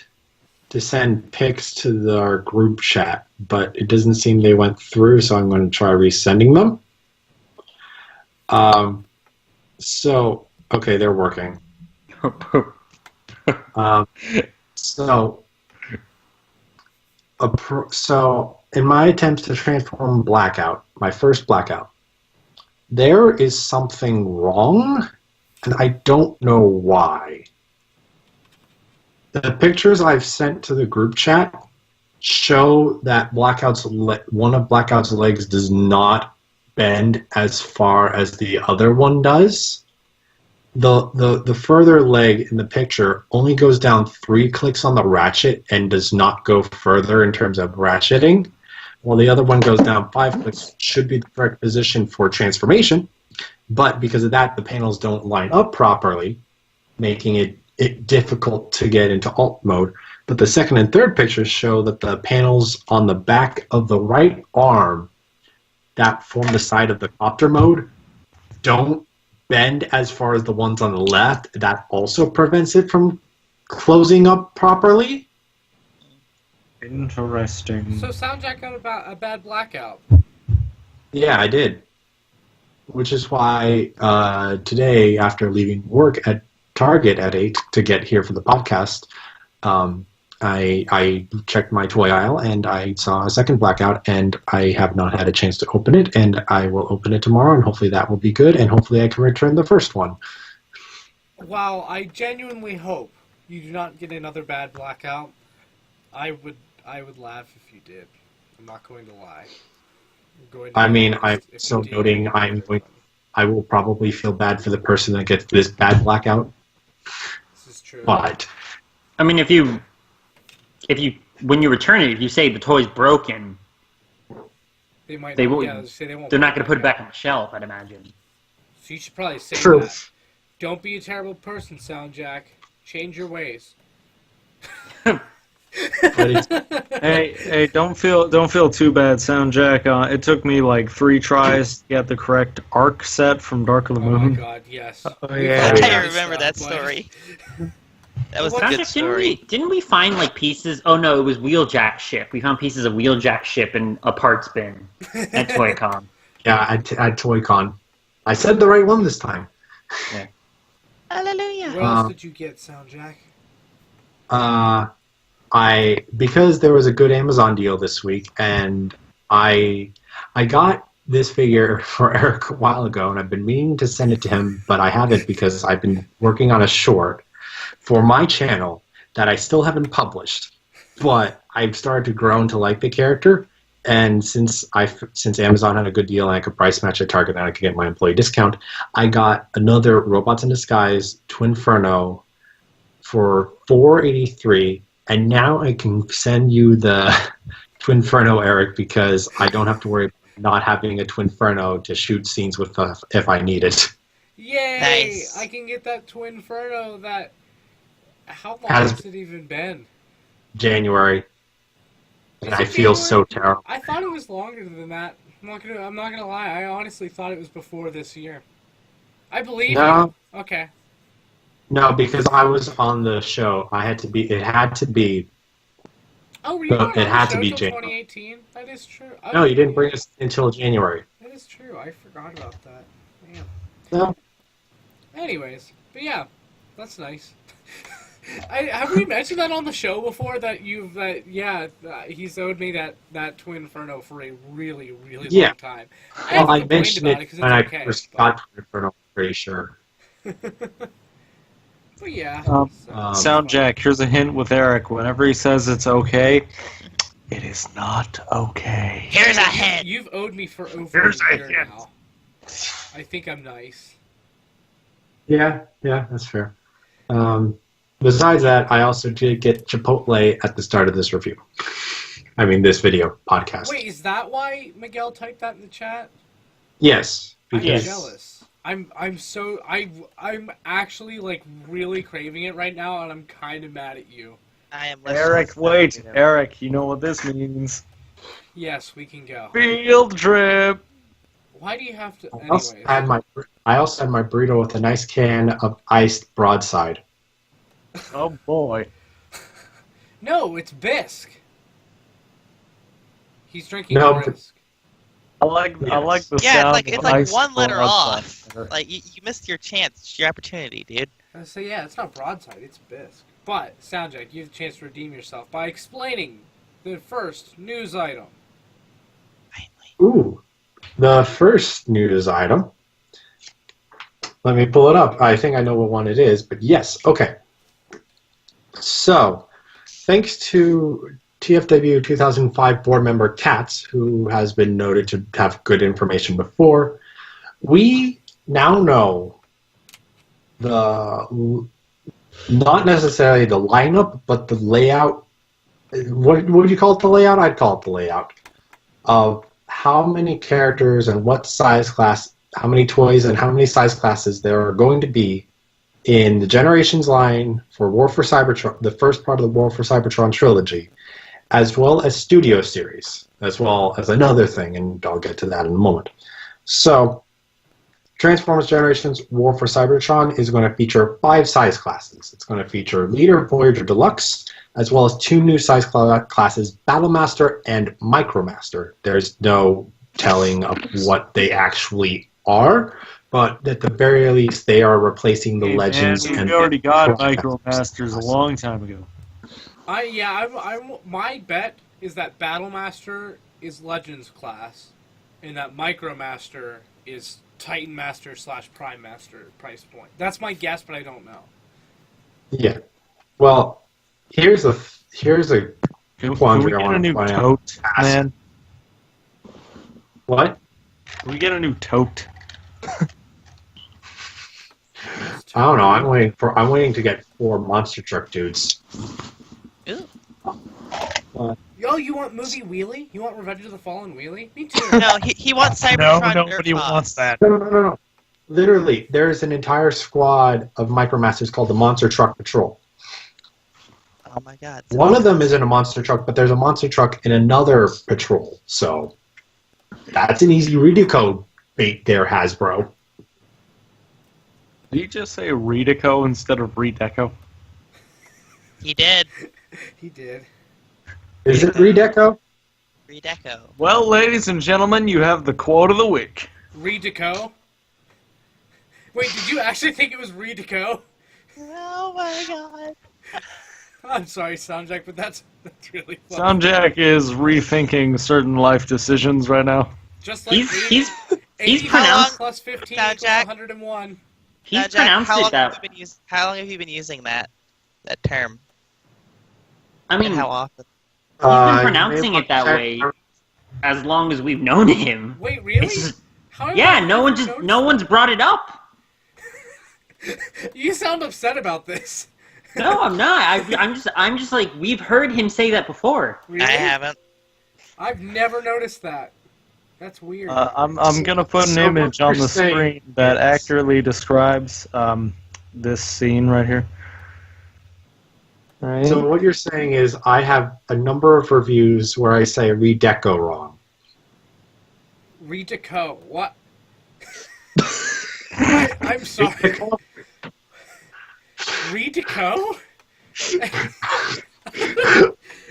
to send pics to our group chat, but it doesn't seem they went through, so I'm going to try resending them. Okay, they're working. So in my attempts to transform Blackout, my first Blackout, there is something wrong, and I don't know why. The pictures I've sent to the group chat show that one of Blackout's legs does not bend as far as the other one does. The further leg in the picture only goes down 3 clicks on the ratchet and does not go further in terms of ratcheting, while the other one goes down 5 clicks, should be the correct position for transformation, but because of that, the panels don't line up properly, making it difficult to get into alt mode. But the second and third pictures show that the panels on the back of the right arm that form the side of the copter mode don't bend as far as the ones on the left. That also prevents it from closing up properly. Interesting. So Soundjack got a bad blackout. Yeah, I did. Which is why today, after leaving work at Target at 8 to get here for the podcast, I checked my toy aisle and I saw a second blackout, and I have not had a chance to open it, and I will open it tomorrow, and hopefully that will be good, and hopefully I can return the first one. While I genuinely hope you do not get another bad blackout, I would laugh if you did. I'm not going to lie. I'm so noting I will probably feel bad for the person that gets this bad blackout. This is true. But I mean, if you when you return it, if you say the toy's broken, they might. They will. Yeah, they won't. They're not going to put it back on the shelf, I'd imagine. So you should probably say true. that. Don't be a terrible person, Soundjack. Change your ways. Hey, don't feel too bad, Soundjack. It took me like 3 tries to get the correct arc set from Dark of the Oh my Moon. god, yes. Oh, yeah. I remember that story. That was a good Soundjack, story. didn't we find like pieces? Oh no, it was Wheeljack ship. We found pieces of Wheeljack ship in a parts bin at Toy-Con. Yeah, at Toy-Con. I said the right one this time. Hallelujah. What else did you get, Soundjack? Because there was a good Amazon deal this week, and I got this figure for Eric a while ago, and I've been meaning to send it to him, but I haven't because I've been working on a short for my channel that I still haven't published. But I've started to grow to like the character, and since Amazon had a good deal and I could price match at Target and I could get my employee discount, I got another Robots in Disguise Twinferno for $4.83. And now I can send you the Twinferno, Eric, because I don't have to worry about not having a Twinferno to shoot scenes with if I need it. Yay! Nice. I can get that Twinferno that... How long has it even been? January. Is And it I feel so January? terrible. I thought it was longer than that. I'm not gonna lie. I honestly thought it was before this year. I believe No. you. Okay. No, because I was on the show. It had to be. Oh, were you No, not on it had the to show be till January. 2018? That is true. No, you didn't bring us until January. That is true. I forgot about that. Damn. No. Anyways, but yeah, that's nice. Have we mentioned that on the show before? That he's owed me that Twin Inferno for a really, really Yeah. long time. Well, I haven't complained mentioned about it because when it's I okay. first But, got to Inferno, I'm pretty sure. but yeah. Sound Jack, here's a hint with Eric. Whenever he says it's okay, it is not okay. Here's a hint. You've owed me for over a year now. I think I'm nice. Yeah, that's fair. Besides that, I also did get Chipotle at the start of this review. I mean, this video podcast. Wait, is that why Miguel typed that in the chat? Yes, I'm because jealous. I'm actually like really craving it right now, and I'm kind of mad at you. I am. Eric, wait. Eric, you know what this means. Yes, we can go. Field trip! Why do you have to? I also Anyways. had my burrito with a nice can of iced broadside. Oh boy. No, it's Bisque. He's drinking No, Bisque. I like the Yeah, sound it's of like ice one letter broadside. off. Like you missed your chance, it's your opportunity, dude. So yeah, it's not broadside, it's Bisque. But Soundjack, you have a chance to redeem yourself by explaining the first news item. Ooh, the first news item. Let me pull it up. I think I know what one it is, but yes, okay. So, thanks to TFW 2005 board member Katz, who has been noted to have good information before, we now know not necessarily the lineup, but the layout. What would you call it, the layout? I'd call it the layout of how many characters and what size class, how many toys and how many size classes there are going to be in the Generations line for War for Cybertron, the first part of the War for Cybertron trilogy, as well as Studio Series, as well as another thing, and I'll get to that in a moment. So, Transformers Generations War for Cybertron is going to feature 5 size classes. It's going to feature Leader, Voyager Deluxe, as well as 2 new size classes, Battlemaster and Micromaster. There's no telling of what they actually are, but at the very least, they are replacing the Legends. We already got Micromasters a long time ago. My bet is that Battlemaster is Legends class, and that Micromaster is Titan Master / Prime Master price point. That's my guess, but I don't know. Yeah. Well, here's a Can quandary we I get a want new to tote, man? What? Can we get a new tote? I don't know. I'm waiting to get 4 monster truck dudes. Ooh. Yo, you want movie Wheelie? You want Revenge of the Fallen Wheelie? Me too. No, he wants Cybertron. nobody Nerf wants Box. that. No. Literally, there's an entire squad of Micromasters called the Monster Truck Patrol. Oh my god. One of them isn't a monster truck, but there's a monster truck in another patrol. So that's an easy redecode bait there, Hasbro. Did you just say Redeco instead of Redeco? He did. He did. Is it redeco? Redeco. Well, ladies and gentlemen, you have the quote of the week. Redeco? Wait, did you actually think it was Redeco? Oh my god. I'm sorry, Soundjack, but that's really funny. Soundjack is rethinking certain life decisions right now. Just like He's 80 pronounced plus 15 Now, equals Jack. 101. he's Jack, pronounced how it long that. have you been how long have you been using that term? I mean, And how often? he's been pronouncing it that check- way as long as we've known him. Wait, really? It's just- How have yeah, I no never noticed one's brought it up. that? You sound upset about this. No, I'm not. I'm just like, we've heard him say that before. Really? I haven't. I've never noticed that. That's weird. I'm gonna put an So image what on you're the saying screen that is- accurately describes this scene right here. Right. So what you're saying is I have a number of reviews where I say redeco wrong. Redeco. What? I'm sorry. Redeco?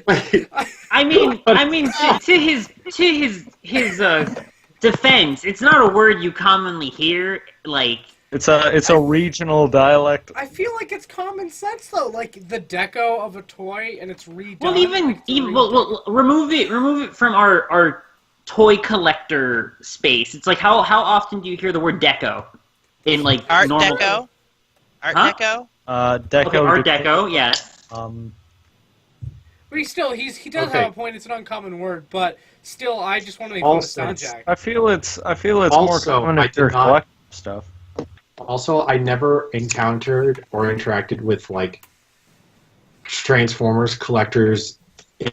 Wait, I mean, to his defense, it's not a word you commonly hear. Like It's a regional dialect. I feel like it's common sense though, like the deco of a toy and it's redone. Well, well, remove it from our toy collector space. It's like how often do you hear the word deco in like Art normal Deco? Art Huh? Deco? Deco. Okay, Art Deco, yes. But he does have a point. It's an uncommon word, but still, I just want to make fun of Also, Soundjack. I feel it's more Also, common I if you're did not- collecting stuff. Also, I never encountered or interacted with like Transformers collectors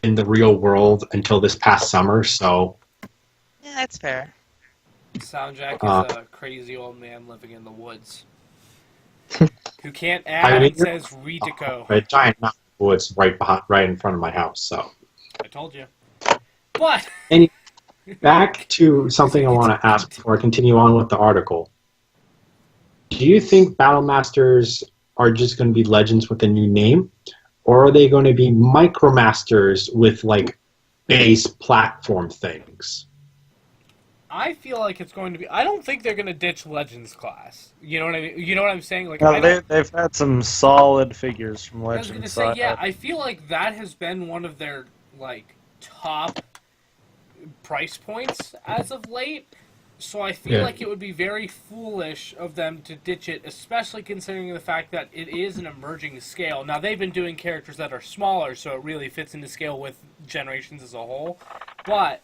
in the real world until this past summer. So Yeah, that's fair. Soundjack is a crazy old man living in the woods who can't add and says Redico. a giant mountain of woods right in front of my house. So I told you. But back to something I want to ask before I continue on with the article. Do you think Battle Masters are just going to be legends with a new name, or are they going to be Micromasters with like base platform things? I feel like it's going to be. I don't think they're going to ditch Legends class. You know what I mean? You know what I'm saying? Like They've had some solid figures from I was going to Legends. say, yeah. I feel like that has been one of their like top price points as of late. So I feel like it would be very foolish of them to ditch it, especially considering the fact that it is an emerging scale. Now, they've been doing characters that are smaller, so it really fits into scale with Generations as a whole. But,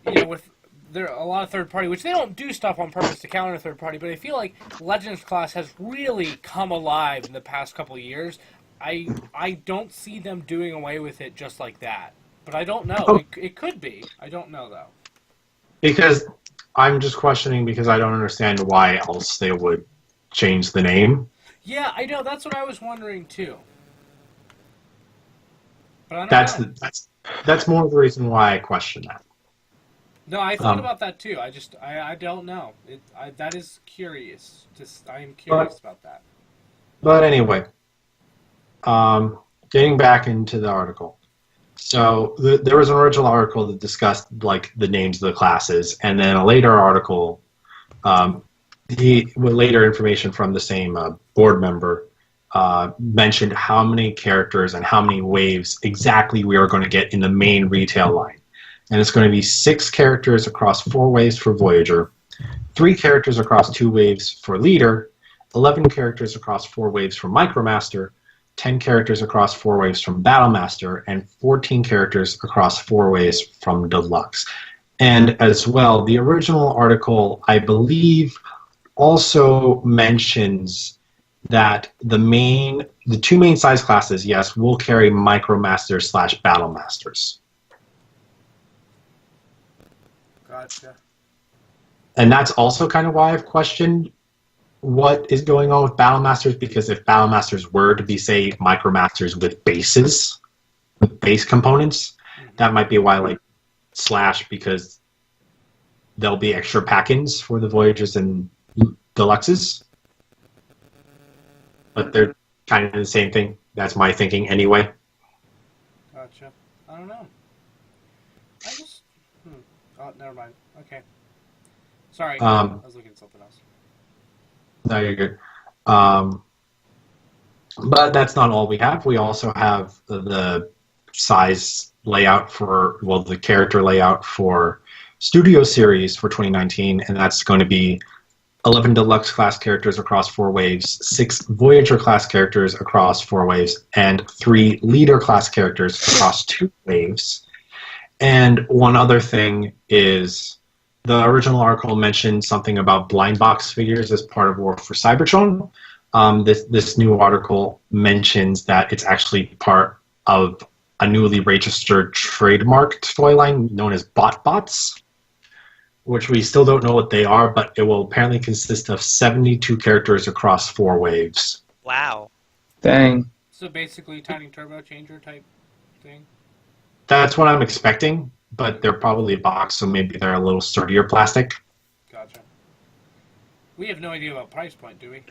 with there are a lot of third-party, which they don't do stuff on purpose to counter third-party, but I feel like Legends class has really come alive in the past couple of years. I don't see them doing away with it just like that. But I don't know. Oh. It could be. I don't know, though. Because I'm just questioning because I don't understand why else they would change the name. Yeah, I know. That's what I was wondering too. But I don't know. That's more of the reason why I question that. No, I thought about that too. I don't know. That is curious. I am curious about that. But anyway, getting back into the article. So there was an original article that discussed like the names of the classes, and then a later article, with later information from the same board member, mentioned how many characters and how many waves exactly we are going to get in the main retail line. And it's going to be 6 characters across 4 waves for Voyager, 3 characters across 2 waves for Leader, 11 characters across 4 waves for Micromaster, 10 characters across 4 waves from Battlemaster, and 14 characters across 4 waves from Deluxe. And as well, the original article, I believe, also mentions that the 2 main size classes, yes, will carry Micromasters / Battlemasters. Gotcha. And that's also kind of why I've questioned what is going on with Battlemasters, because if Battlemasters were to be, say, Micromasters with bases, with base components, that might be why, like, / because there'll be extra pack-ins for the Voyagers and Deluxes. But they're kind of the same thing. That's my thinking anyway. Gotcha. I don't know. Oh, never mind. Okay. Sorry, I was looking at something else. No, you're good. But that's not all we have. We also have the size layout the character layout for Studio Series for 2019, and that's going to be 11 Deluxe class characters across 4 waves, 6 Voyager class characters across 4 waves, and 3 Leader class characters across 2 waves. And one other thing is the original article mentioned something about blind box figures as part of War for Cybertron. This new article mentions that it's actually part of a newly registered trademarked toy line known as BotBots, which we still don't know what they are, but it will apparently consist of 72 characters across 4 waves. Wow. Dang. So basically, tiny turbo changer type thing. That's what I'm expecting, but they're probably a box, so maybe they're a little sturdier plastic. Gotcha. We have no idea about price point, do we?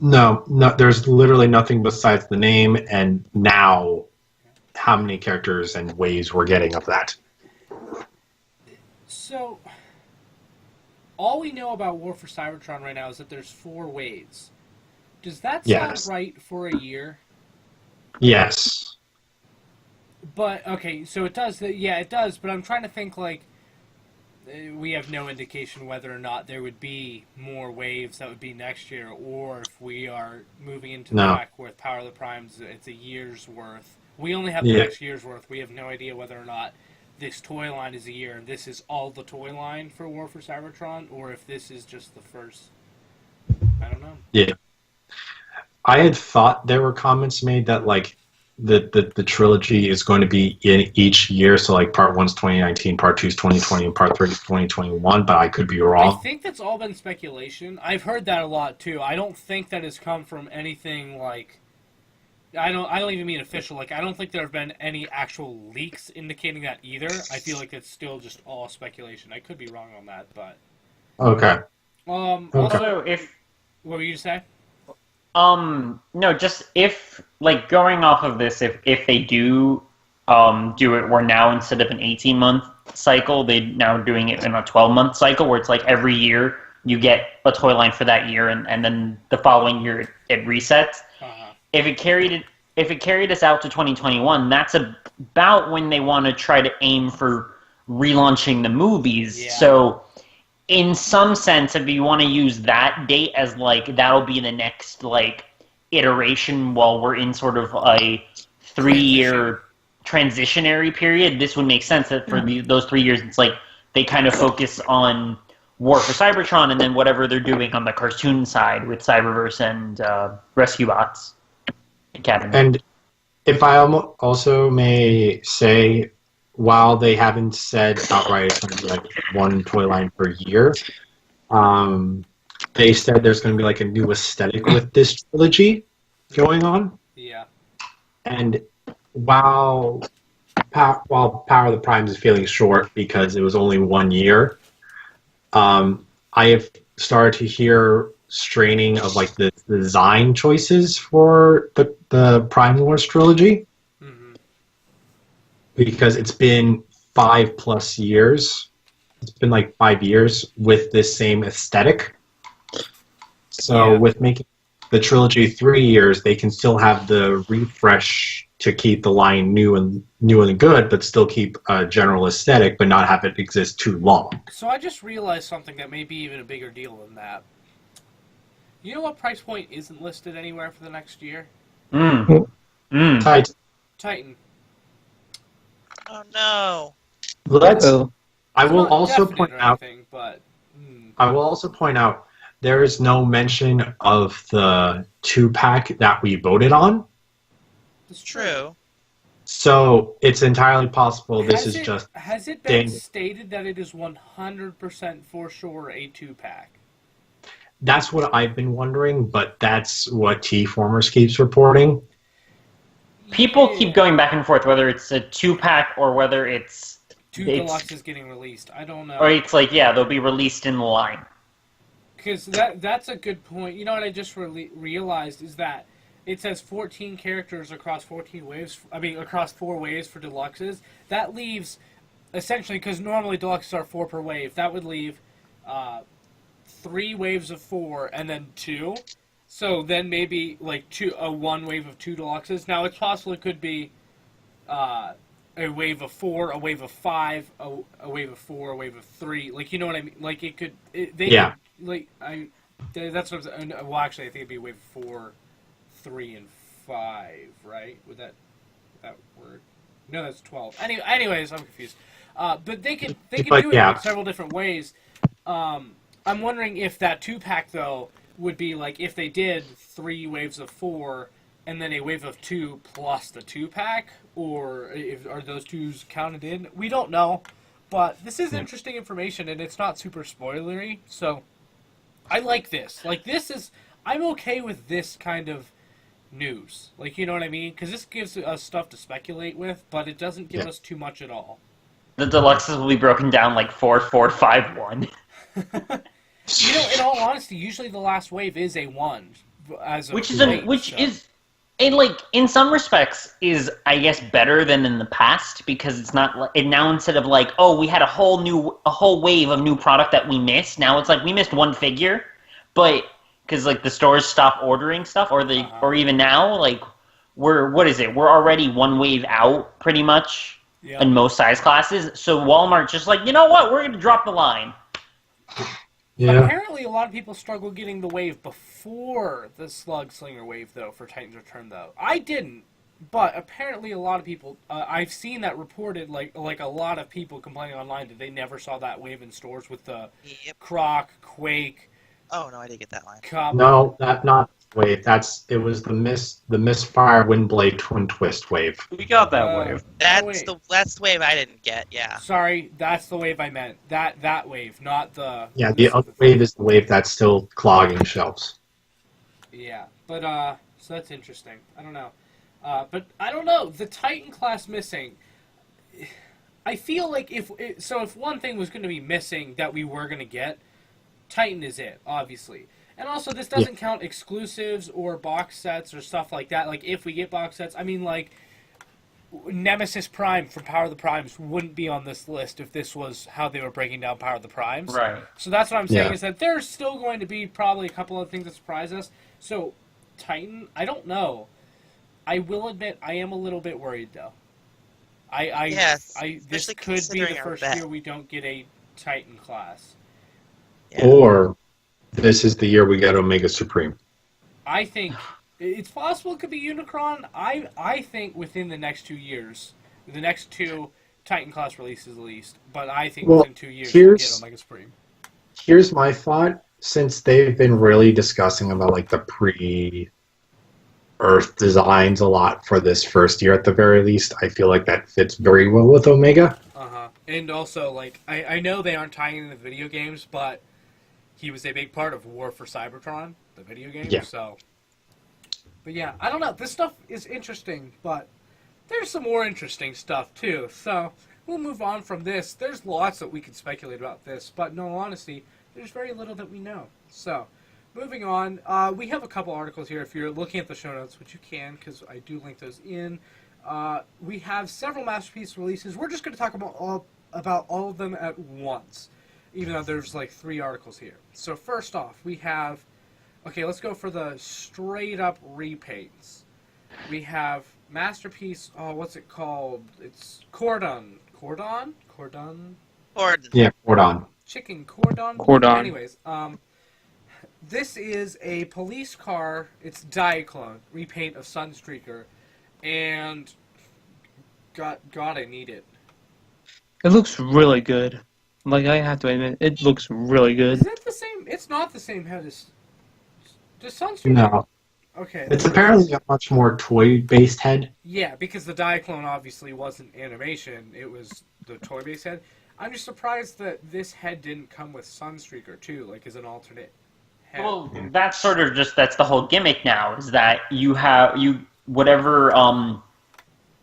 No, there's literally nothing besides the name and now how many characters and waves we're getting of that. So, all we know about War for Cybertron right now is that there's 4 waves. Does that Yes. sound right for a year? Yes. But, okay, so it does. Yeah, it does, but I'm trying to think, like, we have no indication whether or not there would be more waves that would be next year, or if we are moving into the fact with Power of the Primes, it's a year's worth. We only have the next year's worth. We have no idea whether or not this toy line is a year, and this is all the toy line for War for Cybertron, or if this is just the first. I don't know. Yeah. I had thought there were comments made that, like, the trilogy is going to be in each year, so like part 1's 2019, part 2's 2020, and part 3 is 2021, but I could be wrong. I think that's all been speculation. I've heard that a lot too. I don't think that has come from anything like I don't even mean official. Like, I don't think there have been any actual leaks indicating that either. I feel like it's still just all speculation. I could be wrong on that, but Okay. Also, what were you to say? No, just if, like, going off of this, if they do do it, we're now, instead of an 18-month cycle, they're now doing it in a 12-month cycle, where it's like every year you get a toy line for that year, and then the following year it resets. If it carried us out to 2021, that's about when they want to try to aim for relaunching the movies. Yeah. So, in some sense, if you want to use that date as, like, that'll be the next, like, iteration while we're in sort of a 3-year transitionary period, this would make sense that for those 3 years, it's like they kind of focus on War for Cybertron and then whatever they're doing on the cartoon side with Cyberverse and Rescue Bots Academy. And if I also may say, while they haven't said outright it's going to be like one toy line per year, they said there's going to be like a new aesthetic with this trilogy going on. Yeah. And while Power of the Primes is feeling short because it was only 1 year, I have started to hear straining of like the design choices for the Prime Wars trilogy. Because it's been 5+ years. It's been like 5 years with this same aesthetic. So with making the trilogy 3 years, they can still have the refresh to keep the line new and good, but still keep a general aesthetic, but not have it exist too long. So I just realized something that may be even a bigger deal than that. You know what price point isn't listed anywhere for the next year? Titan. Oh no! I will also point out. Anything, but, I will also point out there is no mention of the 2-pack that we voted on. It's True. So it's entirely possible this is just. Has it been stated that it is 100% for sure a 2-pack? That's what I've been wondering, but that's what T-Formers keeps reporting. People keep going back and forth whether it's a 2-pack or whether it's 2 Deluxes getting released. I don't know. Or it's like, yeah, they'll be released in the line. Because that's a good point. You know what I just realized is that it says 14 characters across 14 waves. I mean, across 4 waves for Deluxes. That leaves, essentially, because normally Deluxes are 4 per wave, that would leave 3 waves of 4 and then 2. So then maybe like 1 wave of 2 Deluxes. Now it's possible it could be a wave of 4, a wave of 5, a wave of 4, a wave of 3. Like, you know what I mean? Like it could. That's what I'm saying. Well, actually, I think it'd be a wave of 4, 3, and 5. Right? Would that work? No, that's 12. Anyways, I'm confused. But they could do it in several different ways. I'm wondering if that 2-pack though would be like if they did 3 waves of 4 and then a wave of 2 plus the 2-pack, or are those 2s counted in? We don't know, but this is interesting information and it's not super spoilery, so I like this. Like, I'm okay with this kind of news. Like, you know what I mean? Because this gives us stuff to speculate with, but it doesn't give us too much at all. The Deluxes will be broken down like 4, 4, 5, 1. You know, in all honesty, usually the last wave is a 1, which It in some respects is, I guess, better than in the past because it's not like it now instead of like, oh, we had a whole wave of new product that we missed. Now it's like we missed one figure, but because like the stores stop ordering stuff, or even now like what is it? We're already one wave out pretty much in most size classes. So Walmart just like, you know what? We're gonna drop the line. Yeah. Apparently, a lot of people struggle getting the wave before the Slug Slinger wave, though, for Titan's Return, though. I didn't, but apparently a lot of people, I've seen that reported, like a lot of people complaining online that they never saw that wave in stores with the Croc, Quake. Oh no, I didn't get that line. Cup. No, not wave. It was the Misfire Windblade Twin Twist wave. We got that wave. That's the wave I didn't get. Yeah. Sorry, that's the wave I meant. That wave, not the. Yeah, the other wave is the wave that's still clogging shelves. Yeah, but so that's interesting. I don't know, but I don't know the Titan class missing. I feel like if one thing was going to be missing that we were going to get, Titan is it, obviously. And also, this doesn't count exclusives or box sets or stuff like that. Like, if we get box sets, I mean, like, Nemesis Prime from Power of the Primes wouldn't be on this list if this was how they were breaking down Power of the Primes. Right. So that's what I'm saying, is that there's still going to be probably a couple of things that surprise us. So, Titan, I don't know. I will admit, I am a little bit worried, though. This could be the first year we don't get a Titan class. Yeah. Or this is the year we get Omega Supreme. I think it's possible it could be Unicron. I think within the next 2 years, the next 2 Titan class releases at least, but I think within 2 years we'll get Omega Supreme. Here's my thought. Since they've been really discussing about like the pre-Earth designs a lot for this first year at the very least, I feel like that fits very well with Omega. And also, like, I know they aren't tying into the video games, but he was a big part of War for Cybertron, the video game. Yeah. So, but yeah, I don't know. This stuff is interesting, but there's some more interesting stuff too. So we'll move on from this. There's lots that we could speculate about this, but in all honesty, there's very little that we know. So moving on, we have a couple articles here. If you're looking at the show notes, which you can, because I do link those in. We have several Masterpiece releases. We're just going to talk about all of them at once, even though there's like 3 articles here. So first off, we have, let's go for the straight up repaints. We have Masterpiece, what's it called? It's Cordon. Cordon? Yeah, Cordon. Chicken Cordon? Cordon. Anyways, this is a police car, it's Diaclone, repaint of Sunstreaker, and God, I need it. It looks really good. Like, I have to admit, it looks really good. Is it the same? It's not the same head as Sunstreaker. No. Okay. It's apparently a much more toy-based head. Yeah, because the Diaclone obviously wasn't animation. It was the toy-based head. I'm just surprised that this head didn't come with Sunstreaker, too, like as an alternate head. Well, that's sort of that's the whole gimmick now, is that whatever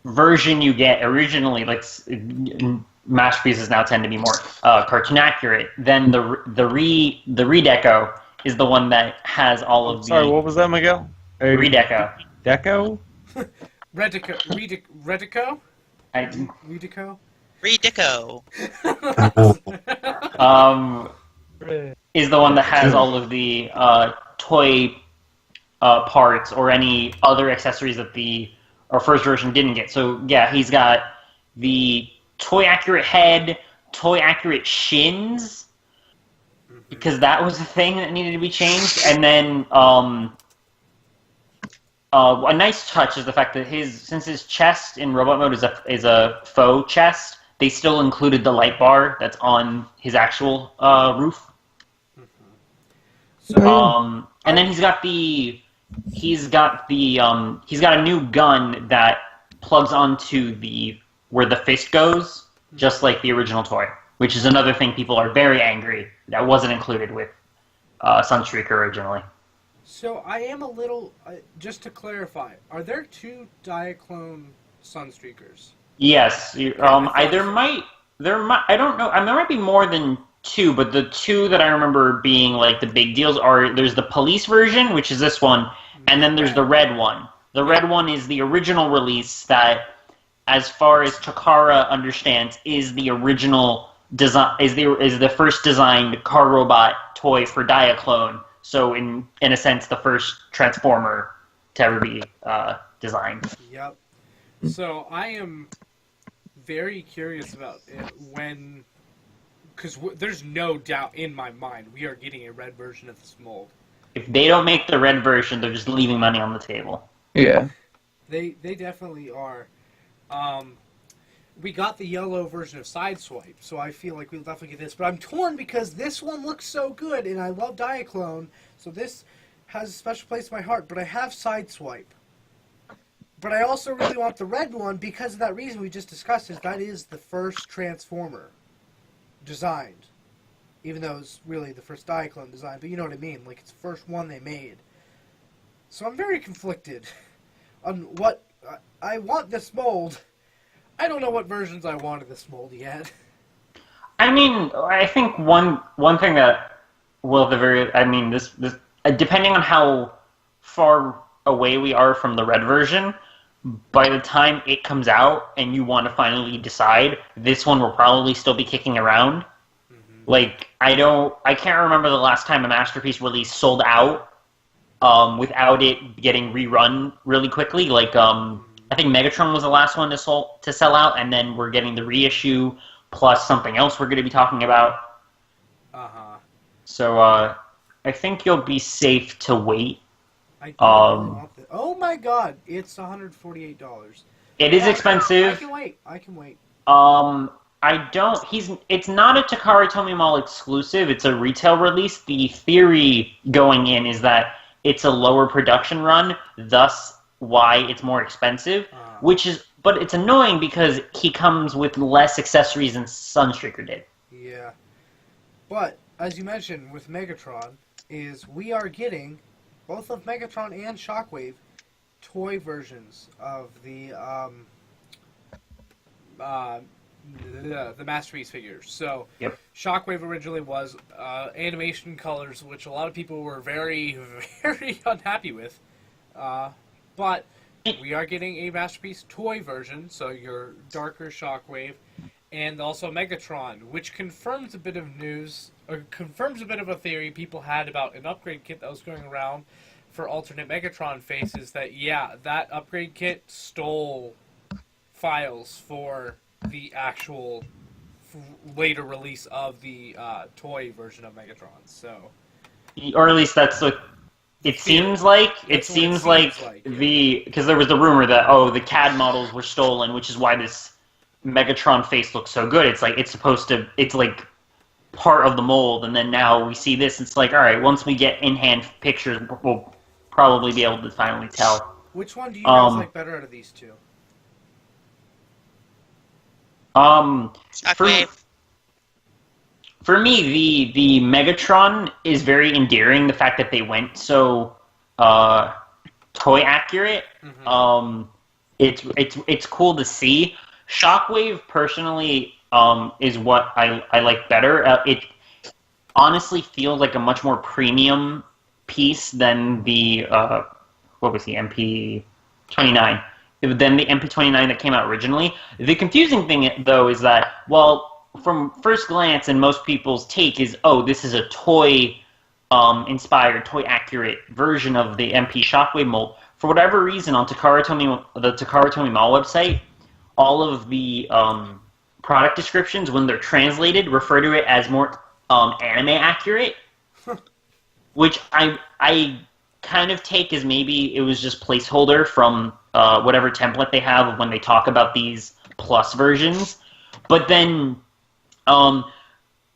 version you get originally, like Masterpieces now tend to be more cartoon accurate. Then the redeco is the one that has all of the. Sorry, what was that, Miguel? Redeco. Deco? Redico? Redico. Is the one that has all of the toy parts or any other accessories that our first version didn't get. So yeah, he's got the toy accurate head, toy accurate shins, because that was a thing that needed to be changed. And then a nice touch is the fact that since his chest in robot mode is a faux chest, they still included the light bar that's on his actual roof. So, and then he's got a new gun that plugs onto where the fist goes, just like the original toy, which is another thing people are very angry that wasn't included with Sunstreaker originally. So I am a little, just to clarify, are there 2 Diaclone Sunstreakers? Yes, there might, I don't know, there might be more than 2, but the 2 that I remember being like the big deals there's the police version, which is this one, and then there's the red one. The red one is the original release that, as far as Takara understands, is the original design, is the first designed car robot toy for Diaclone. So in a sense, the first Transformer to ever be designed. Yep. So I am very curious about it when, because there's no doubt in my mind we are getting a red version of this mold. If they don't make the red version, they're just leaving money on the table. Yeah. They definitely are. We got the yellow version of Sideswipe, so I feel like we'll definitely get this. But I'm torn because this one looks so good, and I love Diaclone, so this has a special place in my heart. But I have Sideswipe. But I also really want the red one because of that reason we just discussed, is that is the first Transformer designed. Even though it's really the first Diaclone design, but you know what I mean. Like, it's the first one they made. So I'm very conflicted on what... I want this mold. I don't know what versions I want of this mold yet. I mean, I think one thing that will this depending on how far away we are from the red version, by the time it comes out and you want to finally decide, this one will probably still be kicking around. Mm-hmm. Like, I can't remember the last time a Masterpiece release sold out without it getting rerun really quickly. Like, I think Megatron was the last one to sell out, and then we're getting the reissue plus something else we're going to be talking about. Uh-huh. So, I think you'll be safe to wait. I really want this. Oh my god, it's $148. It is expensive. I can wait. It's not a Takara Tomy Mall exclusive, it's a retail release. The theory going in is that it's a lower production run, thus why it's more expensive, but it's annoying because he comes with less accessories than Sunstreaker did. Yeah. But, as you mentioned with Megatron, we are getting both of Megatron and Shockwave toy versions of the Masterpiece figures. So, yep. Shockwave originally was animation colors, which a lot of people were very, very unhappy with. But we are getting a Masterpiece toy version, so your darker Shockwave, and also Megatron, which confirms a bit of news, or confirms a bit of a theory people had about an upgrade kit that was going around for alternate Megatron faces, that, yeah, that upgrade kit stole files for the actual later release of the toy version of Megatron, so... Or at least that's what... It seems like because there was the rumor that the CAD models were stolen, which is why this Megatron face looks so good. It's like part of the mold, and then now we see this. It's like, all right, once we get in-hand pictures, we'll probably be able to finally tell. Which one do you guys like better out of these two? For me, the Megatron is very endearing. The fact that they went so toy accurate, it's cool to see. Shockwave personally is what I like better. It honestly feels like a much more premium piece than the MP29. Than the MP29 that came out originally. The confusing thing though is that from first glance and most people's take is, this is a toy inspired, toy accurate version of the MP Shockwave mold. For whatever reason, on the Takara Tomy Mall website, all of the product descriptions, when they're translated, refer to it as more anime accurate, which I kind of take as maybe it was just placeholder from whatever template they have when they talk about these plus versions. But then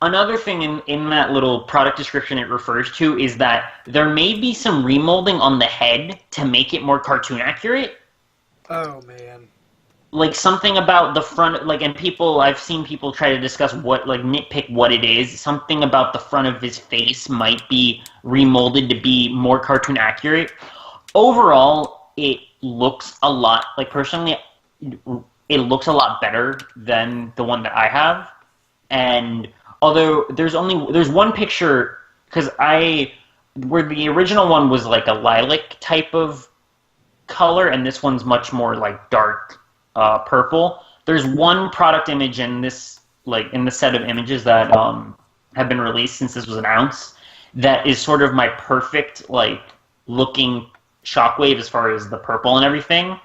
another thing in that little product description it refers to is that there may be some remolding on the head to make it more cartoon accurate. Oh, man. Like something about the front, I've seen people try to discuss nitpick what it is. Something about the front of his face might be remolded to be more cartoon accurate. Overall, it looks a lot, personally, it looks a lot better than the one that I have. And although there's one picture, because where the original one was like a lilac type of color, and this one's much more like dark purple. There's one product image in this, like in the set of images that have been released since this was announced, that is sort of my perfect like looking Shockwave as far as the purple and everything.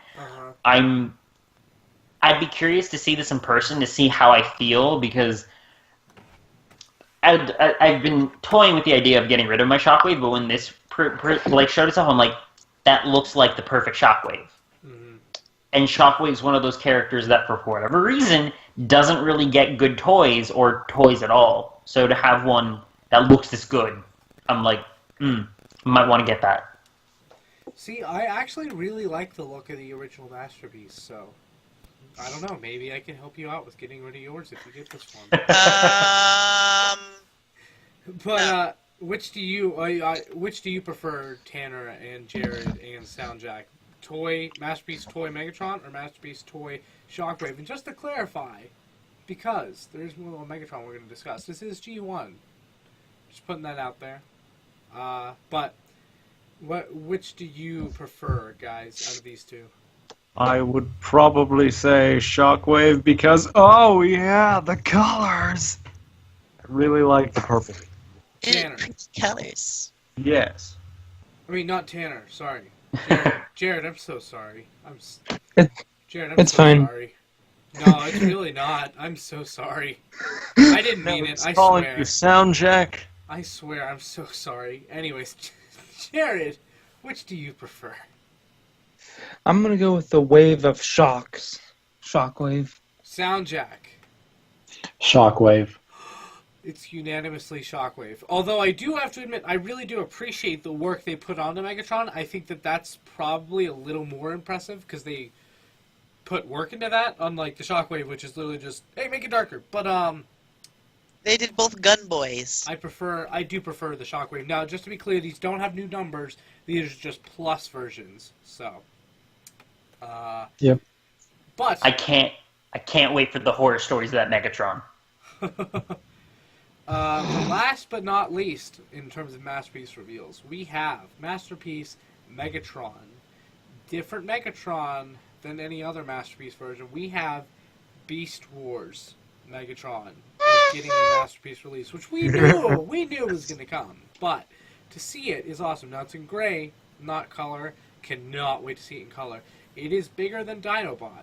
I'd be curious to see this in person to see how I feel, because I've been toying with the idea of getting rid of my Shockwave, but when this like showed itself, I'm like, that looks like the perfect Shockwave. Mm-hmm. And Shockwave's one of those characters that, for whatever reason, doesn't really get good toys or toys at all. So to have one that looks this good, I'm like, might want to get that. See, I actually really like the look of the original Masterpiece, so I don't know. Maybe I can help you out with getting rid of yours if you get this one. But which do you prefer, Tanner and Jared and Soundjack? Masterpiece toy Megatron or Masterpiece toy Shockwave? And just to clarify, because there's more little Megatron we're going to discuss, this is G1. Just putting that out there. But which do you prefer, guys, out of these two? I would probably say Shockwave because, oh yeah, the colors! I really like the purple. Tanner. Colors. Yes. I mean, not Tanner, sorry. Jared, I'm so sorry. Jared, I'm it's so fine. sorry. No, it's really not. I'm so sorry. I didn't mean it, I calling swear. you Soundjack. I swear, I'm so sorry. Anyways, Jared, which do you prefer? I'm gonna go with the wave of shocks. Shockwave. Soundjack. Shockwave. It's unanimously Shockwave. Although I do have to admit, I really do appreciate the work they put onto Megatron. I think that that's probably a little more impressive because they put work into that, unlike the Shockwave, which is literally just, hey, make it darker. But They did both Gun Boys. I do prefer the Shockwave. Now, just to be clear, these don't have new numbers. These are just plus versions. So. Yep. But I can't wait for the horror stories of that Megatron. Last but not least, in terms of Masterpiece reveals, we have Masterpiece Megatron. Different Megatron than any other Masterpiece version. We have Beast Wars Megatron is getting the Masterpiece release, which we knew was going to come. But to see it is awesome. Now it's in gray, not color. Cannot wait to see it in color. It is bigger than Dinobot.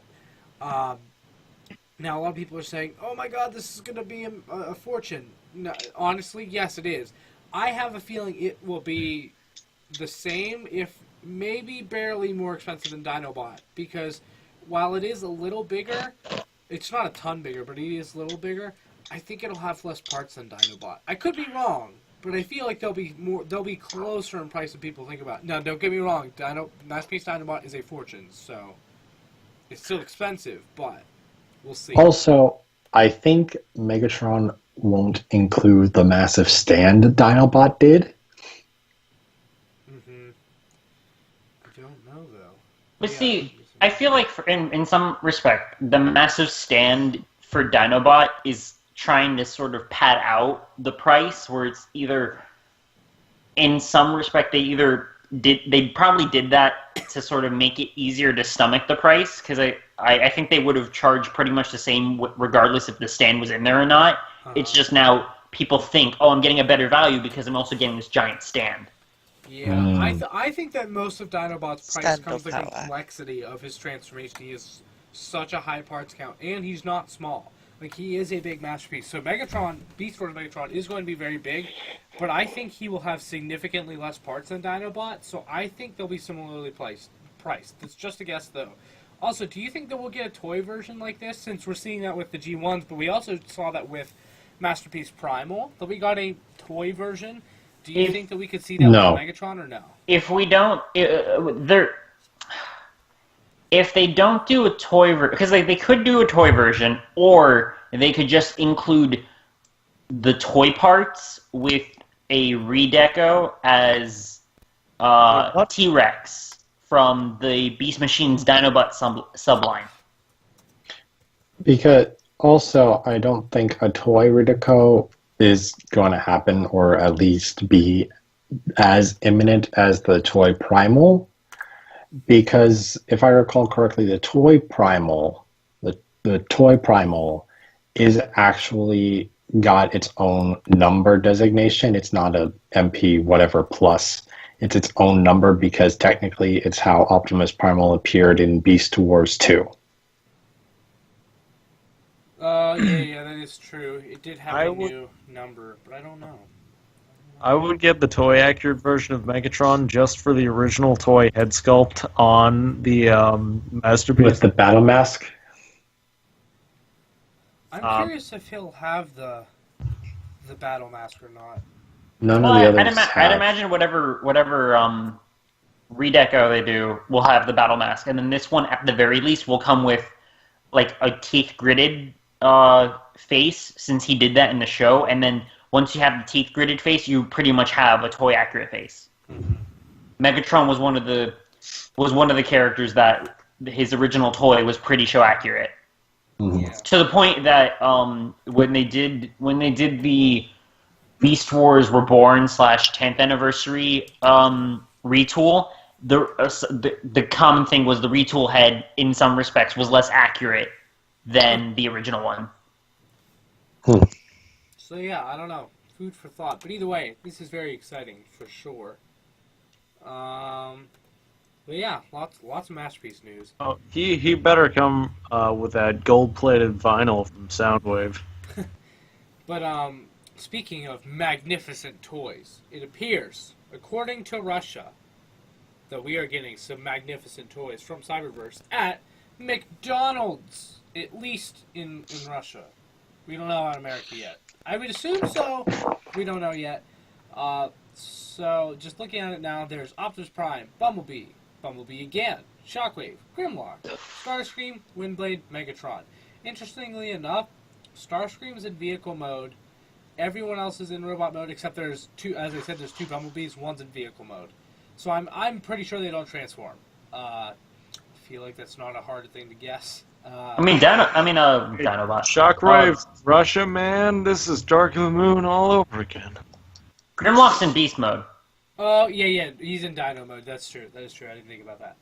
Now, a lot of people are saying, oh my god, this is going to be a fortune. No, honestly, yes, it is. I have a feeling it will be the same, if maybe barely more expensive than Dinobot. Because while it is a little bigger, it's not a ton bigger, but it is a little bigger, I think it'll have less parts than Dinobot. I could be wrong, but I feel like they'll be closer in price than people think about. Now, don't get me wrong, Masterpiece Dinobot is a fortune, so it's still expensive, but we'll see. Also, I think Megatron won't include the massive stand Dinobot did. Mm-hmm. I don't know, though. But Yeah. see, I feel like in some respect, the massive stand for Dinobot is trying to sort of pad out the price, where it's either, in some respect, they probably did that to sort of make it easier to stomach the price, because I think they would have charged pretty much the same regardless if the stand was in there or not. Uh-huh. It's just now people think, oh, I'm getting a better value because I'm also getting this giant stand. Yeah, I think that most of Dinobot's price Stand comes no from the power. complexity of his transformation. He is such a high parts count, and he's not small. Like, he is a big masterpiece. So Megatron, Beast Wars Megatron, is going to be very big, but I think he will have significantly less parts than Dinobot, so I think they'll be similarly priced. That's just a guess, though. Also, do you think that we'll get a toy version like this, since we're seeing that with the G1s, but we also saw that with Masterpiece Primal, that we got a toy version? Do you think that we could see that No. with Megatron, or no? If we don't, if they don't do a toy version, because they could do a toy version, or they could just include the toy parts with a redeco as T-Rex from the Beast Machines Dinobot subline. Because also, I don't think a toy Ridico is going to happen, or at least be as imminent as the toy Primal, because if I recall correctly, the toy primal is actually got its own number designation. It's not a MP whatever plus. It's its own number because technically it's how Optimus Primal appeared in Beast Wars 2. Yeah, that is true. It did have a new number, but I don't know. I would get the toy accurate version of Megatron just for the original toy head sculpt on the Masterpiece. With the battle mask? I'm curious if he'll have the battle mask or not. None Well, of the others I'd imagine whatever redeco they do will have the battle mask, and then this one at the very least will come with like a teeth gritted face, since he did that in the show, and then once you have the teeth gritted face, you pretty much have a toy accurate face. Megatron was one of the characters that his original toy was pretty show accurate. Mm-hmm. Yeah. To the point that when they did the Beast Wars Reborn / 10th anniversary retool, the common thing was the retool head in some respects was less accurate than the original one. So yeah, I don't know. Food for thought. But either way, this is very exciting for sure. But yeah, lots of Masterpiece news. Oh, he better come with that gold-plated vinyl from Soundwave. But speaking of magnificent toys, it appears, according to Russia, that we are getting some magnificent toys from Cyberverse at McDonald's, at least in Russia. We don't know about America yet. I would assume so. We don't know yet. So just looking at it now, there's Optimus Prime, Bumblebee again, Shockwave, Grimlock, Starscream, Windblade, Megatron. Interestingly enough, Starscream's in vehicle mode. Everyone else is in robot mode, except there's two. As I said, there's two Bumblebees. One's in vehicle mode. So I'm pretty sure they don't transform. I feel like that's not a hard thing to guess. Dinobot. Shockwave, Russia, man, this is Dark of the Moon all over again. Grimlock's in beast mode. Oh, yeah, he's in Dino mode. That's true. That is true. I didn't think about that.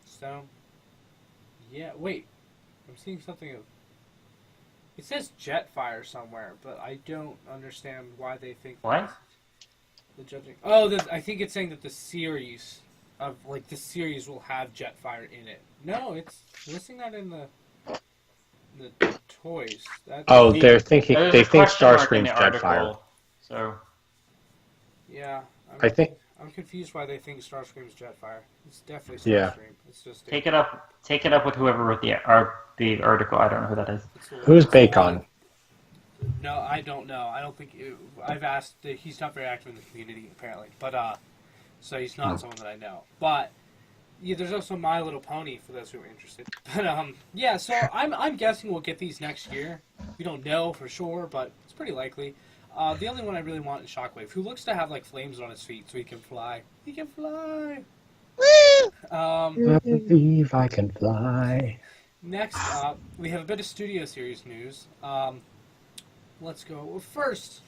So, yeah, wait. I'm seeing something of... It says Jetfire somewhere, but I don't understand why they think... What? The judging... Oh, I think it's saying that the series will have Jetfire in it. No, it's listing that in the toys. They think There's a question mark in Starscream's the article, Jetfire. So Yeah, I'm confused why they think Starscream's Jetfire. It's definitely Starscream. Yeah. It's just take it up with whoever wrote the article. I don't know who that is. Who's Bacon? No, I don't know. I don't think I've asked. He's not very active in the community apparently, but so he's not someone that I know. But yeah, there's also My Little Pony for those who are interested. But yeah, so I'm guessing we'll get these next year. We don't know for sure, but it's pretty likely. The only one I really want is Shockwave, who looks to have like flames on his feet, so he can fly. He can fly. Woo! I believe I can fly. Next up, we have a bit of Studio Series news. Let's go. Well, first,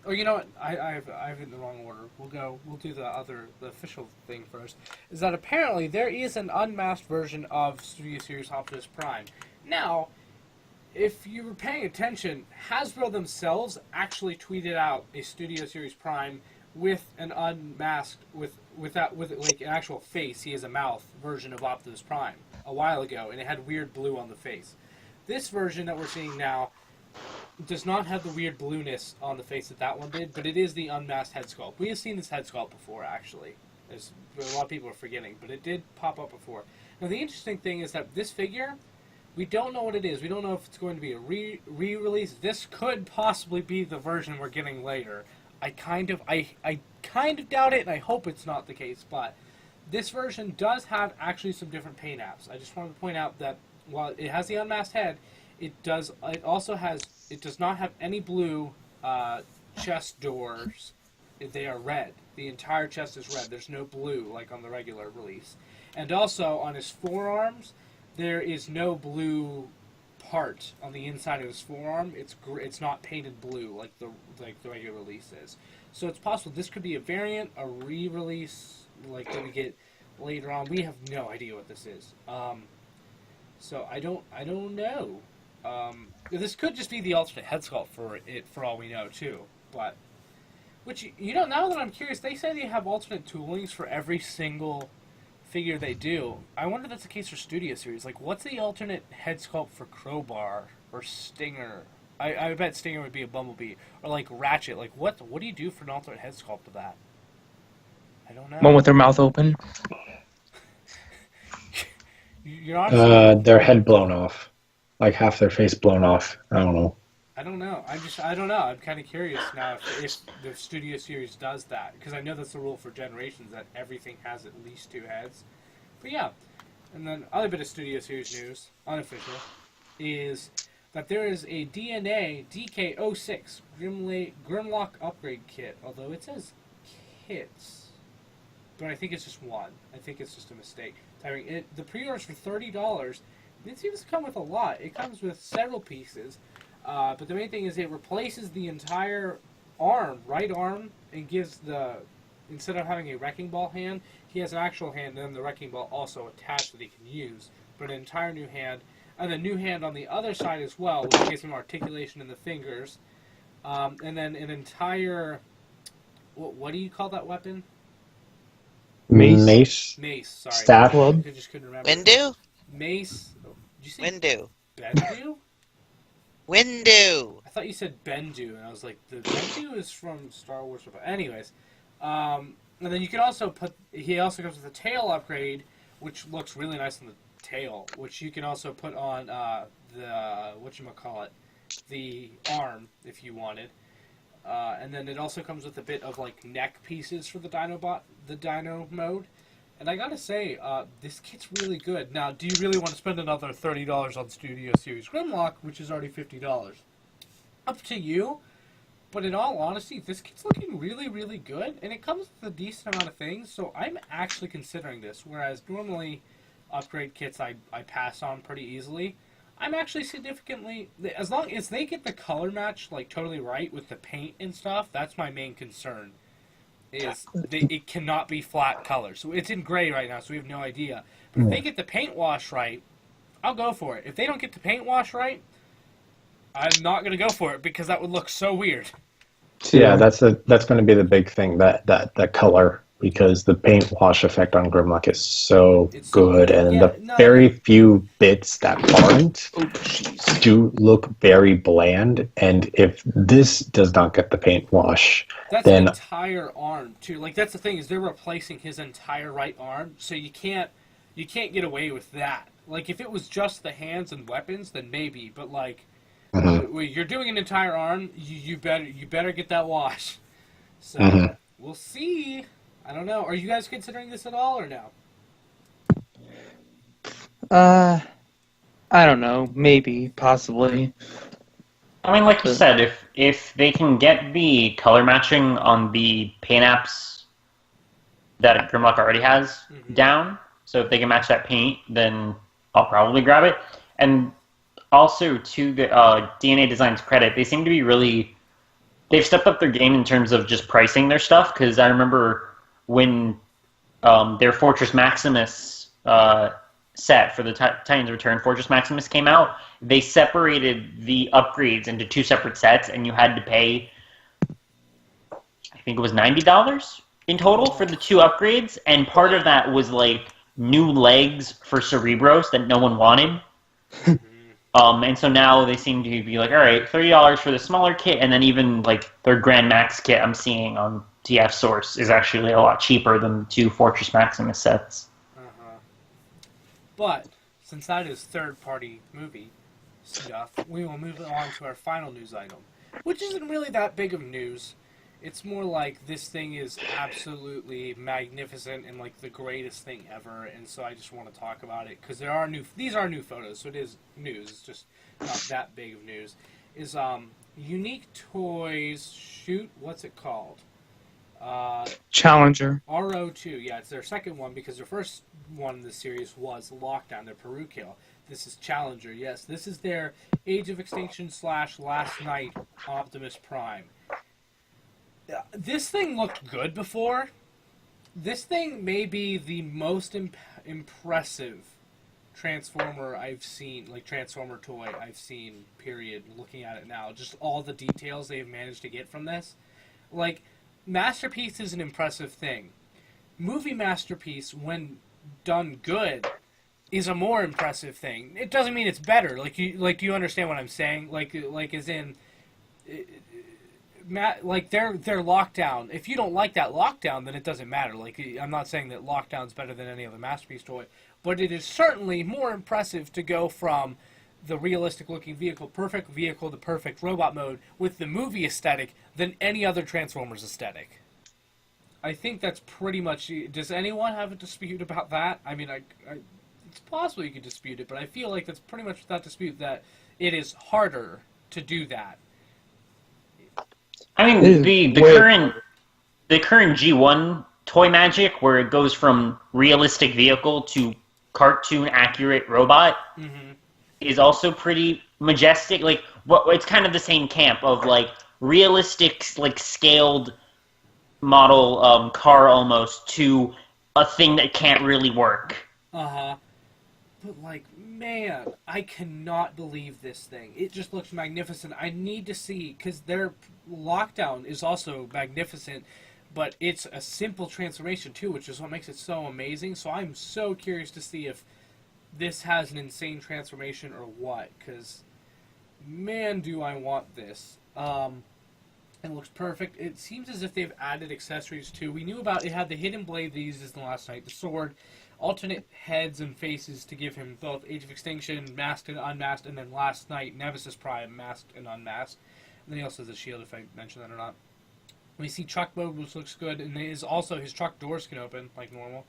you know what? I have it in the wrong order. We'll do the official thing first. Is that apparently there is an unmasked version of Studio Series Optimus Prime. Now, if you were paying attention, Hasbro themselves actually tweeted out a Studio Series Prime with an unmasked, with like an actual face, he has a mouth version of Optimus Prime a while ago, and it had weird blue on the face. This version that we're seeing now does not have the weird blueness on the face that one did, but it is the unmasked head sculpt. We have seen this head sculpt before, actually. As a lot of people are forgetting, but it did pop up before. Now, the interesting thing is that this figure, we don't know what it is. We don't know if it's going to be a re-release. This could possibly be the version we're getting later. I kind of doubt it, and I hope it's not the case, but this version does have actually some different paint apps. I just wanted to point out that while it has the unmasked head, it does not have any blue chest doors. They are red. The entire chest is red. There's no blue like on the regular release. And also on his forearms, there is no blue part on the inside of his forearm. It's not painted blue like the regular release is. So it's possible this could be a variant, a re-release. like that we get later on. We have no idea what this is. So I don't know. This could just be the alternate head sculpt for it, for all we know, too. But, which, now that I'm curious, they say they have alternate toolings for every single figure they do. I wonder if that's the case for Studio Series. Like, what's the alternate head sculpt for Crowbar or Stinger? I bet Stinger would be a Bumblebee. Or, like, Ratchet. Like, what do you do for an alternate head sculpt of that? I don't know. One with their mouth open. You're honestly... Their head blown off. Like half their face blown off. I don't know. I don't know. I don't know. I'm kind of curious now if the Studio Series does that. Because I know that's the rule for Generations, that everything has at least 2 heads. But yeah. And then other bit of Studio Series news, unofficial, is that there is a DNA DK06 Grimlock upgrade kit. Although it says kits. But I think it's just one. I think it's just a mistake. The pre-order's for $30. It seems to come with a lot. It comes with several pieces. But the main thing is it replaces the entire arm, right arm, and gives instead of having a wrecking ball hand, he has an actual hand, and then the wrecking ball also attached that he can use. But an entire new hand, and a new hand on the other side as well, which gives him articulation in the fingers. And then an entire, what do you call that weapon? Mace. Mace, sorry. Staff. I just couldn't remember. Windu? Mace. Did you say Windu. Bendu? Windu. I thought you said Bendu, and I was like, the Bendu is from Star Wars. Anyways, and then you can also he also comes with a tail upgrade, which looks really nice on the tail, which you can also put on the arm if you wanted. And then it also comes with a bit of like neck pieces for the Dino mode. And I gotta say, this kit's really good. Now, do you really want to spend another $30 on Studio Series Grimlock, which is already $50? Up to you. But in all honesty, this kit's looking really, really good, and it comes with a decent amount of things, so I'm actually considering this, whereas normally upgrade kits I pass on pretty easily. I'm actually significantly, as long as they get the color match like totally right with the paint and stuff, that's my main concern. It cannot be flat color. So it's in gray right now, so we have no idea. But if they get the paint wash right, I'll go for it. If they don't get the paint wash right, I'm not going to go for it because that would look so weird. Yeah, that's going to be the big thing, that color, because the paint wash effect on Grimlock is so good, and very few bits that aren't do look very bland, and if this does not get the paint wash, that's then an entire arm too. Like that's the thing, is they're replacing his entire right arm, so you can't get away with that. Like if it was just the hands and weapons, then maybe, but like you're doing an entire arm, you better get that wash. So we'll see. I don't know. Are you guys considering this at all or no? I don't know. Maybe, possibly. I mean, like you said, if they can get the color matching on the paint apps that Grimlock already has down, so if they can match that paint, then I'll probably grab it. And also, to the DNA Design's credit, they seem to be really... They've stepped up their game in terms of just pricing their stuff, because I remember when their Fortress Maximus set for the Titans Return Fortress Maximus came out, they separated the upgrades into 2 separate sets, and you had to pay, I think it was $90 in total for the 2 upgrades, and part of that was like new legs for Cerebros that no one wanted. And so now they seem to be like, all right, $30 for the smaller kit, and then even like their Grand Max kit I'm seeing on TF Source is actually a lot cheaper than the 2 Fortress Maximus sets. But since that is third-party movie stuff, we will move on to our final news item, which isn't really that big of news. It's more like this thing is absolutely magnificent and like the greatest thing ever, and so I just want to talk about it because these are new photos, so it is news. It's just not that big of news. Is Unique Toys shoot? What's it called? Challenger. RO2. Yeah, it's their second one because their first one in the series was Lockdown, their Peru kill. This is Challenger. Yes, this is their Age of Extinction / Last Night Optimus Prime. This thing looked good before. This thing may be the most impressive Transformer I've seen, like Transformer toy I've seen, period, looking at it now. Just all the details they've managed to get from this. Like, Masterpiece is an impressive thing. Movie Masterpiece, when done good, is a more impressive thing. It doesn't mean it's better. Do you understand what I'm saying? Like as in, their Lockdown. If you don't like that Lockdown, then it doesn't matter. Like, I'm not saying that Lockdown's better than any other Masterpiece toy, but it is certainly more impressive to go from the realistic-looking vehicle, perfect vehicle, to perfect robot mode with the movie aesthetic than any other Transformers aesthetic. I think that's pretty much... Does anyone have a dispute about that? I mean, it's possible you could dispute it, but I feel like that's pretty much without dispute that it is harder to do that. I mean, the current G1 toy magic, where it goes from realistic vehicle to cartoon accurate robot, is also pretty majestic. Like, it's kind of the same camp of like realistic, like scaled model car almost to a thing that can't really work. But like, man, I cannot believe this thing. It just looks magnificent. I need to see, because their Lockdown is also magnificent, but it's a simple transformation too, which is what makes it so amazing. So I'm so curious to see if this has an insane transformation or what, because man, do I want this. It looks perfect. It seems as if they've added accessories too. We knew about it had the hidden blade that he uses in the last night, the sword, alternate heads and faces to give him both Age of Extinction, masked and unmasked, and then last night, Nemesis Prime, masked and unmasked. And then he also has the shield, if I mentioned that or not. We see truck mode, which looks good, and his truck doors can open, like normal.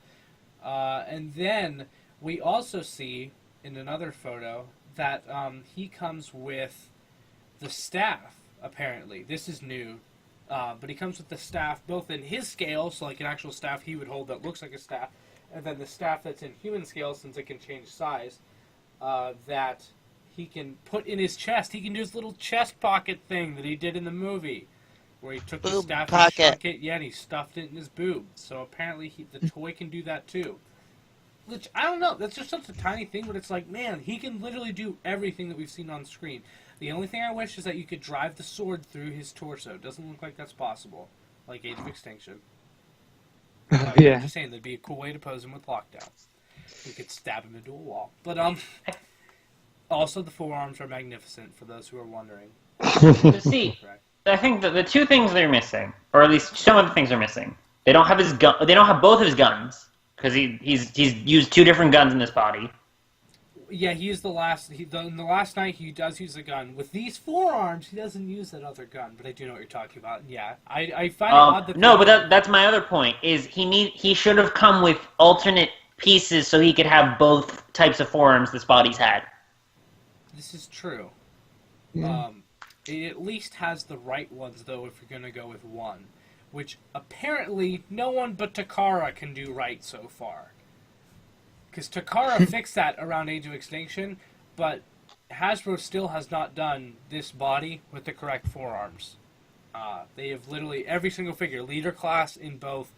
And then we also see, in another photo, that he comes with the staff, apparently. This is new. But he comes with the staff, both in his scale, so like an actual staff he would hold that looks like a staff, and then the staff that's in human scale, since it can change size, that he can put in his chest. He can do his little chest pocket thing that he did in the movie, where he took the staff and shrunk it, and he stuffed it in his boob. So apparently the toy can do that too. Which, I don't know, that's just such a tiny thing, but it's like, man, he can literally do everything that we've seen on screen. The only thing I wish is that you could drive the sword through his torso. It doesn't look like that's possible, like Age of Extinction. Yeah. I'm just saying, that'd be a cool way to pose him with Lockdown. You could stab him into a wall. But, also the forearms are magnificent, for those who are wondering. See, I think that the two things they're missing, or at least some of the things they're missing, they don't have his gun. They don't have both of his guns, because he's used two different guns in this body. Yeah, he used in the last night he does use a gun. With these forearms, he doesn't use that other gun, but I do know what you're talking about. Yeah, I find it odd that... No, but that's my other point, is he should have come with alternate pieces so he could have both types of forearms this body's had. This is true. Yeah. It at least has the right ones, though, if you're going to go with one. Which, apparently, no one but Takara can do right so far. Because Takara fixed that around Age of Extinction, but Hasbro still has not done this body with the correct forearms. They have literally every single figure, leader class in both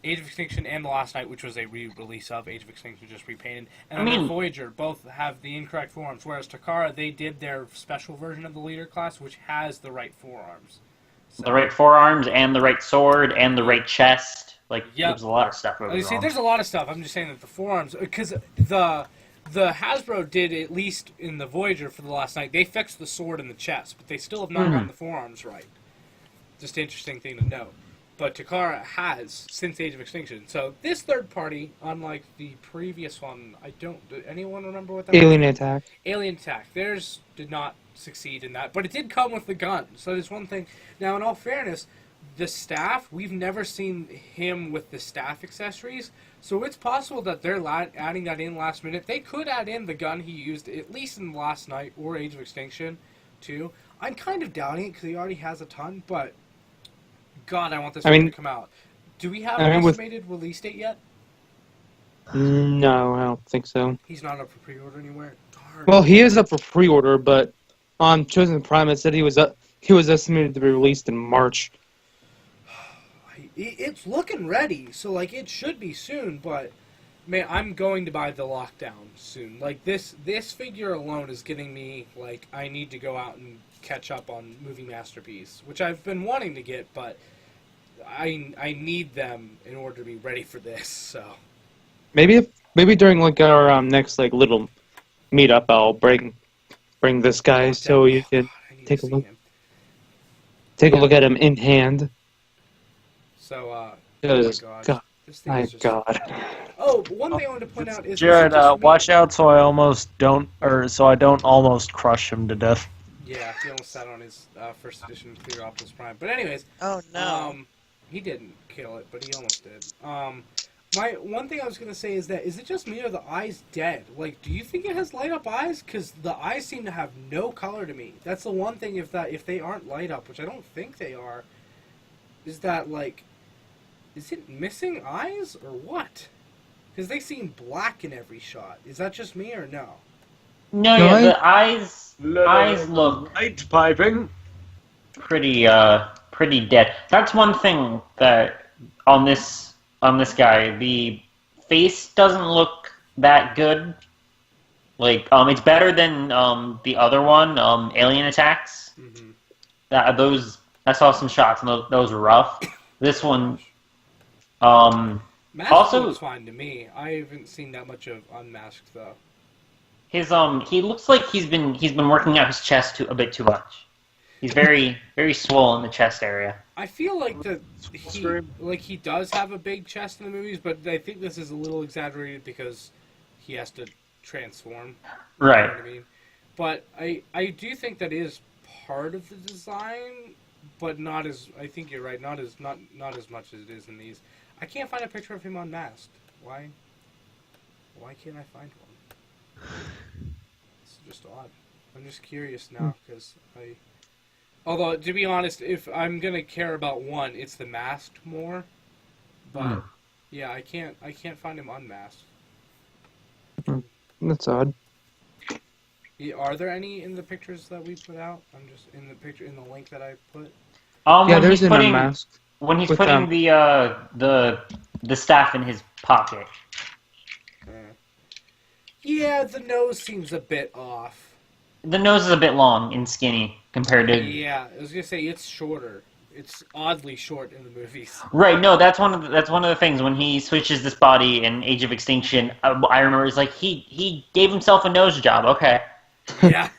Age of Extinction and The Last Night, which was a re-release of Age of Extinction, just repainted, and Voyager both have the incorrect forearms, whereas Takara, they did their special version of the leader class, which has the right forearms. So, the right forearms, and the right sword, and the right chest. Like, there's a lot of stuff over there. See, there's a lot of stuff. I'm just saying that the forearms, because the Hasbro did, at least in the Voyager for The Last Night, they fixed the sword and the chest, but they still have not gotten the forearms right. Just an interesting thing to note. But Takara has, since Age of Extinction. So this third party, unlike the previous one, do anyone remember what that was? Alien Attack. Alien Attack. Theirs did not succeed in that, but it did come with the gun. So there's one thing. Now, in all fairness, the staff, we've never seen him with the staff accessories, so it's possible that they're adding that in last minute. They could add in the gun he used, at least in Last Night or Age of Extinction, too. I'm kind of doubting it, because he already has a ton, but God, I want this one to come out. Do we have an estimated release date yet? No, I don't think so. He's not up for pre-order anywhere? Darn. Well, he is up for pre-order, but on Chosen Prime it said he was estimated to be released in March. it's looking ready, so like it should be soon. But man, I'm going to buy the lockdown soon. Like this figure alone is getting me like I need to go out and catch up on Movie Masterpiece, which I've been wanting to get, but I need them in order to be ready for this. So Maybe during like our next like little meetup, I'll bring this guy so you can I need take to a see look. him. Take a look at him in hand. So oh my Because, gosh, God, this thing my is just... God. Oh, but one thing I wanted to point out is Jared, this is just me. watch out so I don't almost crush him to death. Yeah, he almost sat on his first edition Clear Optimus Prime. But anyways, Oh no. he didn't kill it, but he almost did. My one thing I was gonna say is it just me or the eyes dead? Like, do you think it has light up eyes? Because the eyes seem to have no color to me. That's the one thing. If they aren't light up, which I don't think they are, is that like, is it missing eyes or what? Because they seem black in every shot. Is that just me or no? No, No, yeah, I- the eyes look Light piping. pretty dead. That's one thing that on this guy, the face doesn't look that good. Like, it's better than the other one, Alien Attacks. Mm-hmm. I saw some shots and those were rough. This one, Masked Also- looks fine to me. I haven't seen that much of Unmasked though. he looks like he's been working out his chest a bit too much. He's very swollen in the chest area. I feel like he does have a big chest in the movies, but I think this is a little exaggerated because he has to transform. You know Right. what I mean? But I do think that is part of the design, but not as I think you're right. Not as much as it is in these. I can't find a picture of him unmasked. Why? Why can't I find one? It's just odd. I'm just curious now because I. Although to be honest, if I'm gonna care about one, it's the masked more. But yeah, I can't find him unmasked. That's odd. Are there any in the pictures that we put out? I'm just in the link that I put. Yeah, When there's he's an putting unmasked. when he's with, putting the staff in his pocket. Yeah, the nose seems a bit off. The nose is a bit long and skinny compared to. Yeah, I was gonna say it's shorter. It's oddly short in the movies. Right, no, that's one of the things when he switches this body in Age of Extinction. I remember it's like he gave himself a nose job. Okay. Yeah.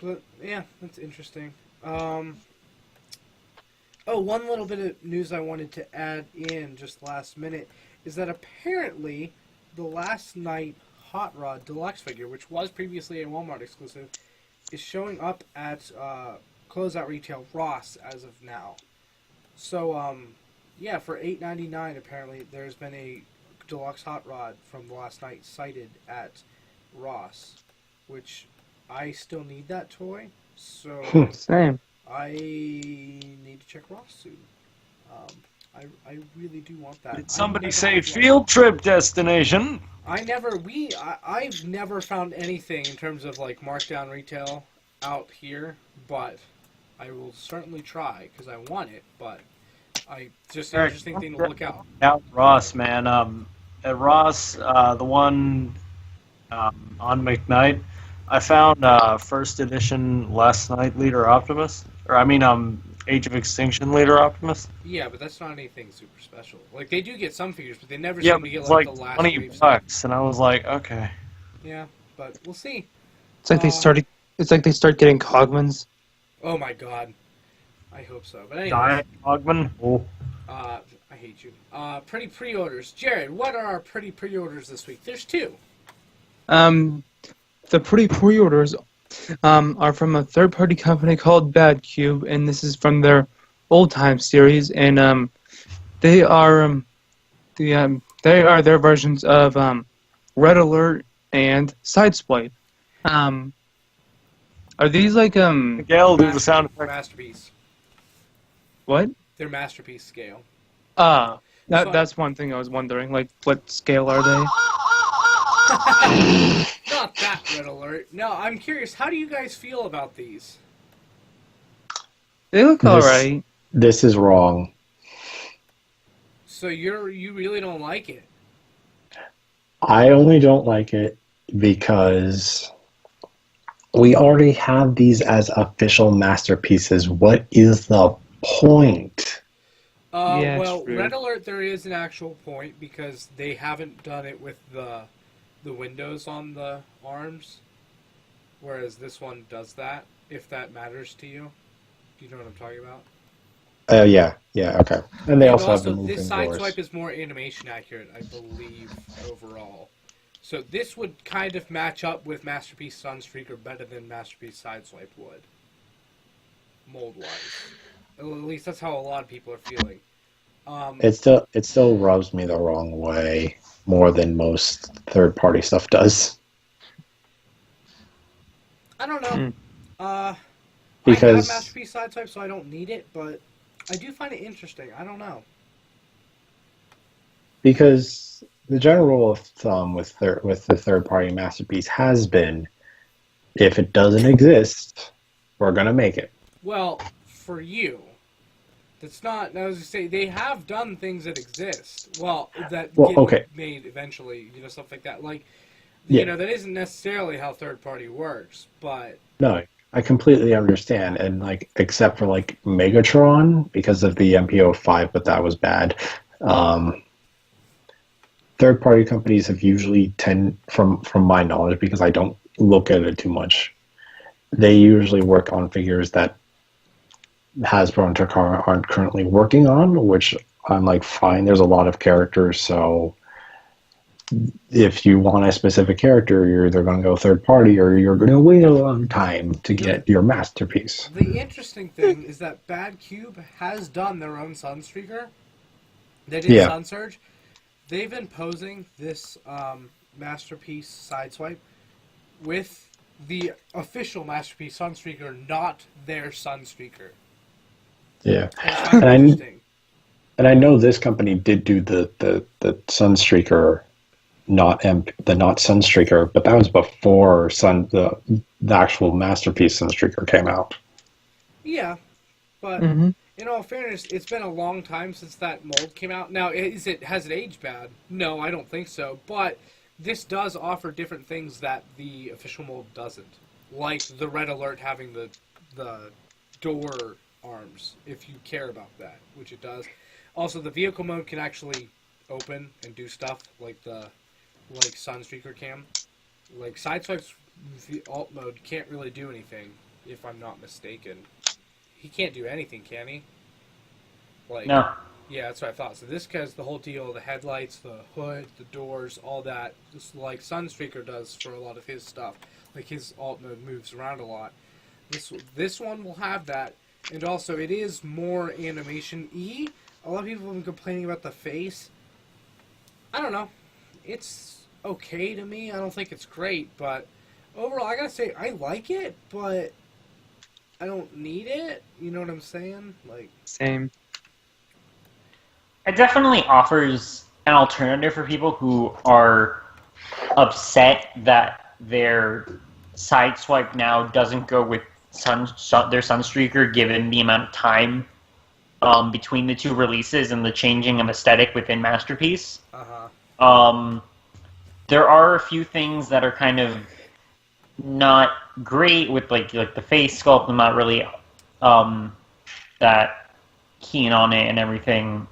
But yeah, that's interesting. Oh, one little bit of news I wanted to add in just last minute is that apparently the Last Night Hot Rod Deluxe figure, which was previously a Walmart exclusive, is showing up at closeout retail Ross as of now. So, yeah, for $8.99 apparently there's been a deluxe hot rod from the Last Night sighted at Ross, which I still need that toy, so Same. I need to check Ross soon. I really do want that. Did somebody I've say never- field trip destination? I've never found anything in terms of like markdown retail out here, but I will certainly try because I want it. But just an interesting thing to look out. Out Ross, man. At Ross, the one on McKnight, I found first edition Last Night Leader Optimus, Age of Extinction Leader Optimus. Yeah, but that's not anything super special. Like they do get some figures, but they never Yeah, seem to get it's like like the last $20, wave stuff. and I was like, okay. Yeah, but we'll see. It's like they started. It's like they start getting Cogmans. Oh my god, I hope so. But anyway, Diet Ogman. Oh. I hate you. Pretty pre-orders. Jared, what are our pretty pre-orders this week? There's two. The pretty pre-orders are from a third-party company called Bad Cube, and this is from their Old Time series, and they are their versions of Red Alert and Sideswipe. Are these like Miguel, do the sound effect. Masterpiece. what? They're masterpiece scale. That's one thing I was wondering. Like, what scale are they? Not that Red Alert. No, I'm curious. How do you guys feel about these? They look Yes. alright. This is wrong. So you really don't like it? I only don't like it because we already have these as official masterpieces. What is the point? Yeah, Well, true. Red Alert, there is an actual point because they haven't done it with the windows on the arms, whereas this one does that. If that matters to you, do you know what I'm talking about? Yeah, okay. And they And also have the also, this moving side doors. swipe is more animation accurate, I believe, overall. So this would kind of match up with Masterpiece Sunstreaker better than Masterpiece Sideswipe would, mold-wise. At least that's how a lot of people are feeling. It still rubs me the wrong way more than most third-party stuff does. I don't know. Hmm. I have Because Masterpiece Sideswipe, so I don't need it, but I do find it interesting. I don't know. because the general rule of thumb with the third-party masterpiece has been if it doesn't exist, we're gonna make it. Well, for you, that's not. I was going to say they have done things that exist. Well, that Well, get okay, made eventually. Stuff like that. Like, yeah, that isn't necessarily how third party works, but no, I completely understand, and like except for like Megatron because of the MPO5, but that was bad. Um, Third-party companies have usually tend, from my knowledge, because I don't look at it too much. They usually work on figures that Hasbro and Takara aren't currently working on, which I'm like, fine. There's a lot of characters, so if you want a specific character, you're either going to go third party or you're going to wait a long time to the get your masterpiece. the interesting thing is that Bad Cube has done their own Sunstreaker. They did Yeah, Sunsurge. They've been posing this Masterpiece Sideswipe with the official Masterpiece Sunstreaker, not their Sunstreaker. yeah, I just find and it I interesting. and I know this company did do the Sunstreaker, not Sunstreaker, but that was before the actual masterpiece Sunstreaker came out. Yeah, but Hmm. in all fairness, it's been a long time since that mold came out. Now, has it aged bad? No, I don't think so. But this does offer different things that the official mold doesn't, like the Red Alert having the door arms, if you care about that, which it does. Also, the vehicle mode can actually open and do stuff like Sunstreaker can. Like Sideswipe's alt mode can't really do anything, if I'm not mistaken. He can't do anything, can he? Like, No. yeah, that's what I thought. So this has the whole deal: the headlights, the hood, the doors, all that, just like Sunstreaker does for a lot of his stuff. Like his alt mode moves around a lot. This one will have that, and also it is more animation-y. A lot of people have been complaining about the face. I don't know. It's okay to me. I don't think it's great, but overall, I gotta say I like it, but I don't need it. You know what I'm saying? Like, Same. It definitely offers an alternative for people who are upset that their sideswipe now doesn't go with their Sunstreaker given the amount of time between the two releases and the changing of aesthetic within Masterpiece. Um, there are a few things that are kind of not great with like the face sculpt. I'm not really that keen on it and everything.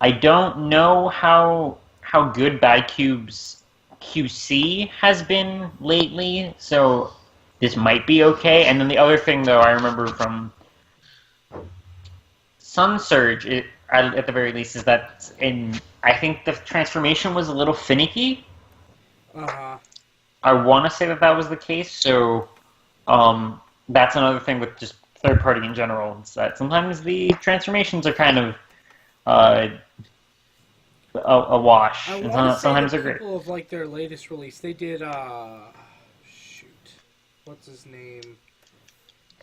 I don't know how good Bad Cube's QC has been lately, so this might be okay. And then the other thing, though, I remember from Sunsurge, at the very least, is that I think the transformation was a little finicky. I want to say that was the case, so that's another thing with just third party in general, is that sometimes the transformations are kind of a wash, I and want to say sometimes the they're great. people of like their latest release, they did shoot, what's his name?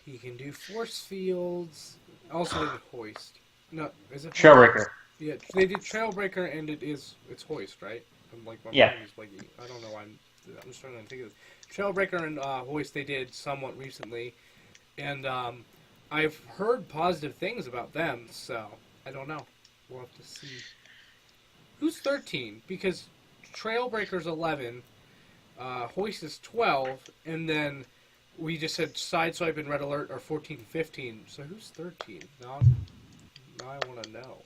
He can do force fields. Also did Hoist. No, is it Trailbreaker. Yeah, they did Trailbreaker, and it's Hoist, right? I'm like, my Yeah. brain is blanking. I don't know why I'm just trying to think of this. Trailbreaker and Hoist they did somewhat recently, and I've heard positive things about them, so I don't know. We'll have to see. Who's 13? Because Trailbreaker's 11, Hoist is 12, and then we just said Sideswipe and Red Alert are 14 and 15. So who's 13? Now I want to know.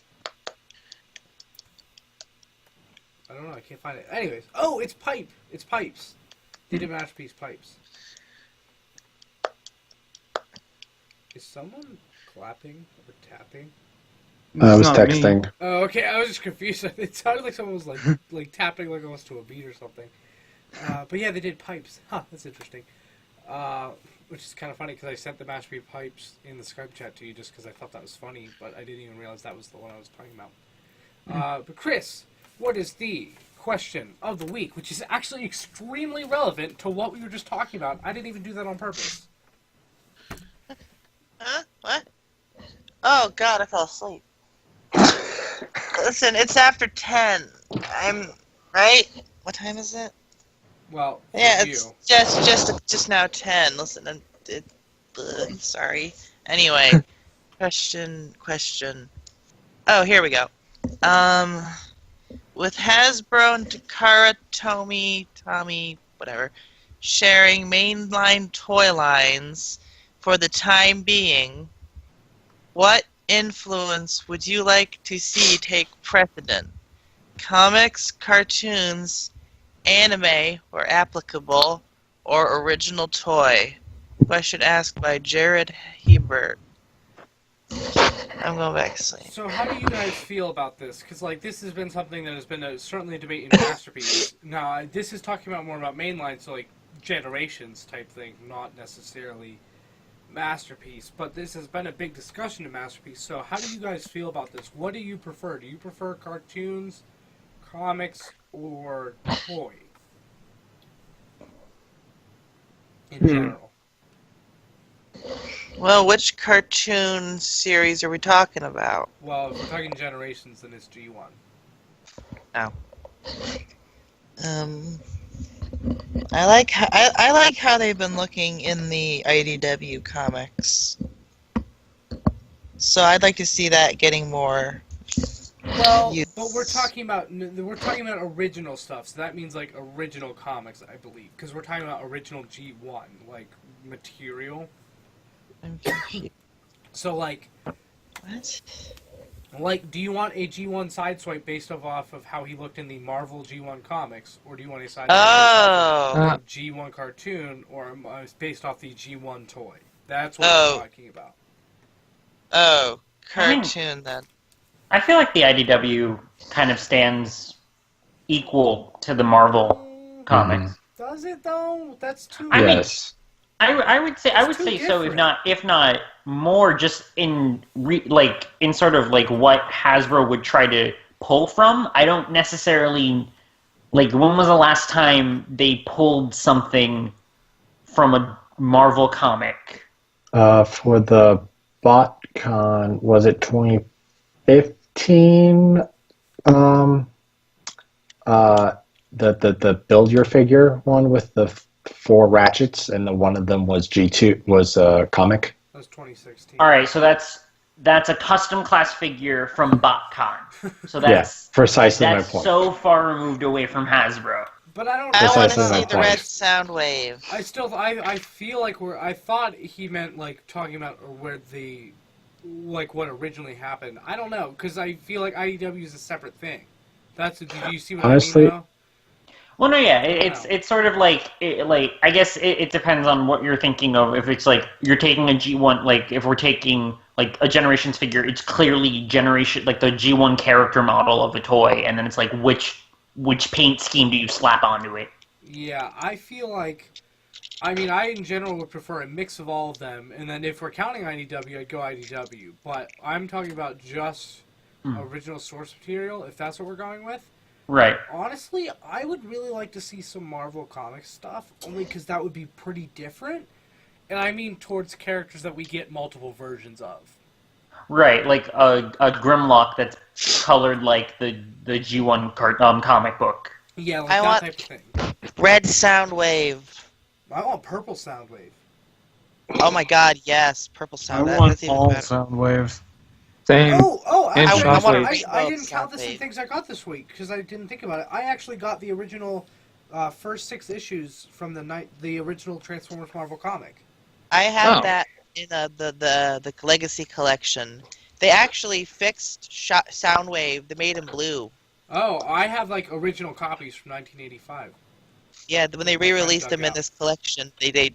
I don't know. I can't find it. Anyways. Oh, it's Pipe. It's Pipes. They did Masterpiece Pipes. Is someone clapping or tapping? I was It's not me. texting. Oh, okay. I was just confused. It sounded like someone was like tapping like almost to a beat or something. But yeah, they did Pipes. Huh, that's interesting. Which is kind of funny because I sent the Masterpiece Pipes in the Skype chat to you just because I thought that was funny, but I didn't even realize that was the one I was talking about. But Chris, what is the question of the week, which is actually extremely relevant to what we were just talking about? I didn't even do that on purpose. Huh? What? Oh, God, I fell asleep. Listen, it's after 10. I'm... Right? What time is it? Well, for Yeah, you. it's just now 10. Listen, sorry. Anyway, question. Oh, here we go. With Hasbro and Takara Tommy, whatever, sharing mainline toy lines for the time being, what influence would you like to see take precedent? Comics, cartoons, anime, or applicable, or original toy? Question asked by Jared Hebert. I'm going back to sleep. So how do you guys feel about this? Because like this has been something that has been certainly a debate in Masterpiece. Now this is talking about more about mainline, so like generations type thing, not necessarily Masterpiece. But this has been a big discussion in Masterpiece. So how do you guys feel about this? What do you prefer? Do you prefer cartoons, comics, or toy in general? Well, which cartoon series are we talking about? Well, if we're talking generations, then it's G1. I like how they've been looking in the IDW comics. So I'd like to see that getting more. Well, Yes. but we're talking about original stuff, so that means like original comics, I believe, because we're talking about original G1 like material. I'm confused. So like, What? do you want a G1 sideswipe based off of how he looked in the Marvel G1 comics, or do you want a sideswipe based off Oh. of the G1 cartoon, or based off the G1 toy? That's what Oh. we're talking about. Oh, I mean- cartoon then. I feel like the IDW kind of stands equal to the Marvel comics. Does it though? That's too. I mean- Yes. I would say It's too so. different. If not more, just in sort of like what Hasbro would try to pull from. I don't necessarily like. When was the last time they pulled something from a Marvel comic? For the BotCon, was it 2015? The build your figure one with the 4 ratchets, and the one of them was G2 was a comic. That was 2016. All right, so that's a custom class figure from BotCon. So Yeah, that's precisely my that's point. so far removed away from Hasbro. But I don't. I want to Precisely my see the point. red sound wave. I still, I feel like I thought he meant like talking about where the, like what originally happened. I don't know, because I feel like IDW is a separate thing. Did you see what Honestly- I mean? Though? Well, no, yeah, know. it's sort of like I guess it depends on what you're thinking of. If it's like you're taking a G1, like if we're taking like a Generations figure, it's clearly generation like the G1 character model of a toy, and then it's like which paint scheme do you slap onto it? Yeah, I feel like, I mean, I in general would prefer a mix of all of them, and then if we're counting IDW, I'd go IDW. But I'm talking about just original source material, if that's what we're going with. Right. Honestly, I would really like to see some Marvel Comics stuff, only because that would be pretty different. And I mean towards characters that we get multiple versions of. Right, like a Grimlock that's colored like the G1 comic book. Yeah, like I that want- type of thing. Red sound wave. I want purple Soundwave. Oh my God, yes, purple I sound. want That's even all better. sound waves. Same. Actually, And I, Shockwave. I didn't count Sound the some wave. things I got this week because I didn't think about it. I actually got the original first 6 issues from the original Transformers Marvel comic. I had Oh. that in the Legacy collection. They actually fixed Soundwave. They made him blue. Oh, I have like original copies from 1985. Yeah, when they re-released them in this collection, they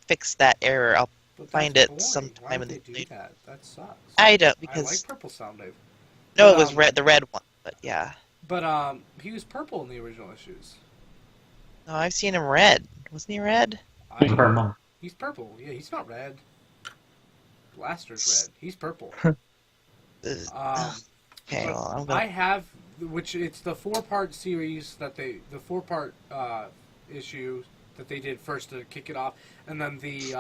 fixed that error. I'll But find that's it boring. sometime Why would in they the do that? That sucks. I don't I because like purple Soundwave. no, But, it was red, the red one. But yeah, But he was purple in the original issues. no, I've seen him red. Wasn't he red? He's purple. He's purple. Yeah, he's not red. Blaster's red. He's purple. Okay, But well, I'm gonna. I have, which it's the 4-part series the 4-part issue that they did first to kick it off, and then the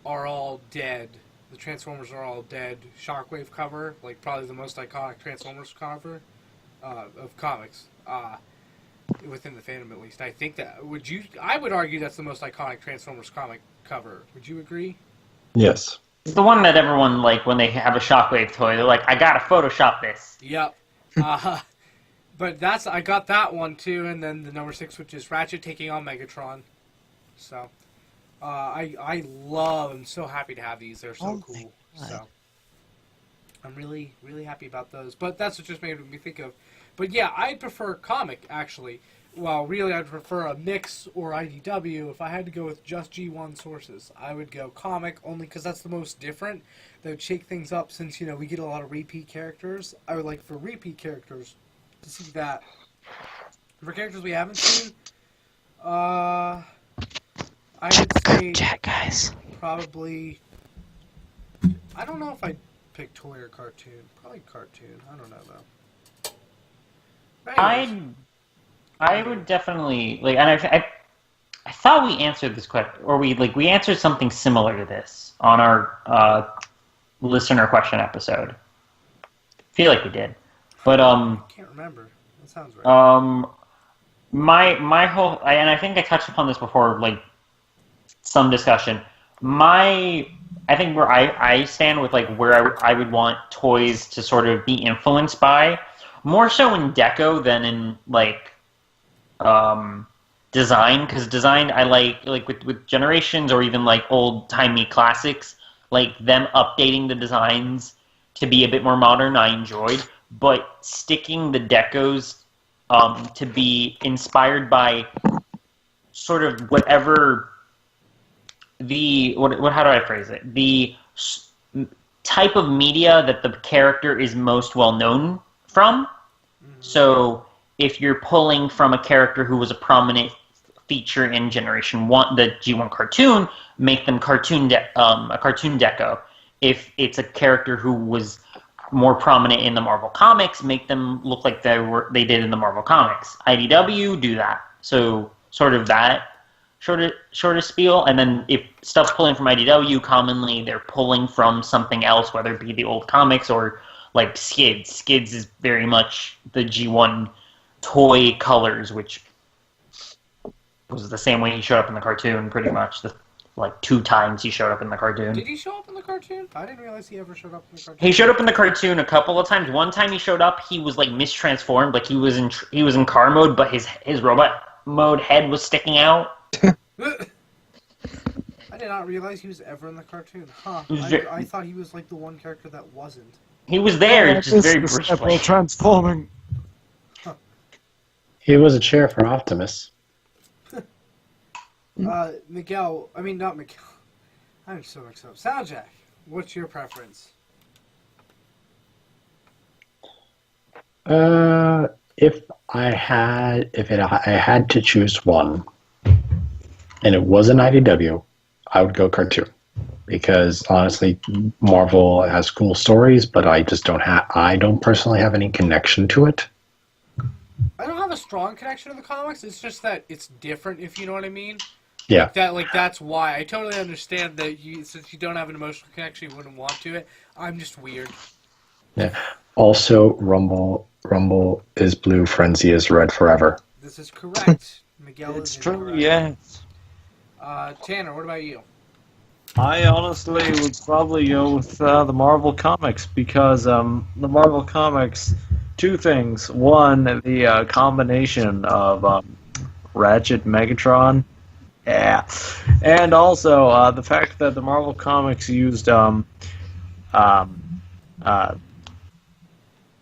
Are All Dead, the Transformers Are All Dead Shockwave cover, like probably the most iconic Transformers cover of comics, within the fandom at least. I think that, I would argue that's the most iconic Transformers comic cover. Would you agree? Yes. It's the one that everyone, like, when they have a Shockwave toy, they're like, I gotta Photoshop this. Yep. But I got that one too, and then the number 6, which is Ratchet taking on Megatron. So, I'm so happy to have these. They're so Oh my cool. God. So, I'm really, really happy about those. But that's what just made me think of. But yeah, I prefer comic actually. Well, really, I'd prefer a mix or IDW. If I had to go with just G1 sources, I would go comic only because that's the most different. That would shake things up since we get a lot of repeat characters. I would like for repeat characters to see that. For characters we haven't seen, I would say Chat, guys. probably. I don't know if I'd pick toy or cartoon. Probably cartoon. I don't know though. But anyways. I would definitely, like, and I thought we answered this question, or we answered something similar to this on our listener question episode. I feel like we did. But, I can't remember. That sounds right. my whole, and I think I touched upon this before, like, some discussion. I think where I stand with, like, where I would want toys to sort of be influenced by, more so in deco than in, like, design, because design I like with Generations or even like old-timey classics, like them updating the designs to be a bit more modern, I enjoyed, but sticking the decos to be inspired by sort of whatever how do I phrase it? The type of media that the character is most well known from. So if you're pulling from a character who was a prominent feature in Generation 1, the G1 cartoon, make them a cartoon deco. If it's a character who was more prominent in the Marvel Comics, make them look like they did in the Marvel Comics. IDW do that. So sort of that short of spiel. And then if stuff's pulling from IDW, commonly they're pulling from something else, whether it be the old comics or like Skids. Skids is very much the G1 toy colors, which was the same way he showed up in the cartoon, pretty much. Like 2 times he showed up in the cartoon. Did he show up in the cartoon? I didn't realize he ever showed up in the cartoon. He showed up in the cartoon a couple of times. One time he showed up, he was like mistransformed, like he was in car mode, but his robot mode head was sticking out. I did not realize he was ever in the cartoon. Huh? I thought he was like the one character that wasn't. He was there, just very briefly. Transforming. He was a chair for Optimus. Miguel. I mean, not Miguel. I'm so mixed up. Soundjack, what's your preference? If I had to choose one, and it wasn't IDW, I would go cartoon. Because honestly, Marvel has cool stories, but I don't personally have any connection to it. I don't have a strong connection to the comics. It's just that it's different, if you know what I mean. Yeah. That's why. I totally understand that since you don't have an emotional connection, you wouldn't want to it. I'm just weird. Yeah. Also, Rumble is blue, Frenzy is red forever. This is correct. Miguel It's is true, incorrect. yes. Tanner, what about you? I honestly would probably go with the Marvel Comics because the Marvel Comics, two things. One, the combination of Ratchet Megatron. Yeah. And also the fact that the Marvel Comics used um, uh,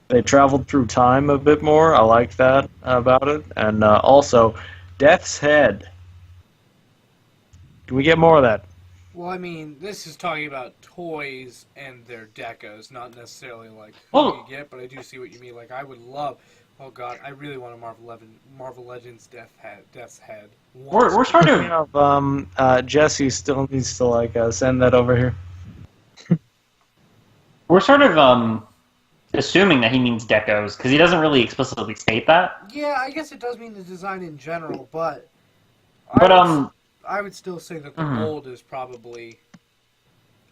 they traveled through time a bit more. I like that about it. And also, Death's Head. Can we get more of that? Well, I mean, this is talking about toys and their decos, not necessarily like who Well- you get, but I do see what you mean. Like, I would love. Oh God, I really want a Marvel Legends Death's Head. We're sort Speaking of of, Jesse still needs to send that over here. assuming that he means decos because he doesn't really explicitly state that. Yeah, I guess it does mean the design in general, but But I would still say that the Mhm. mold is probably.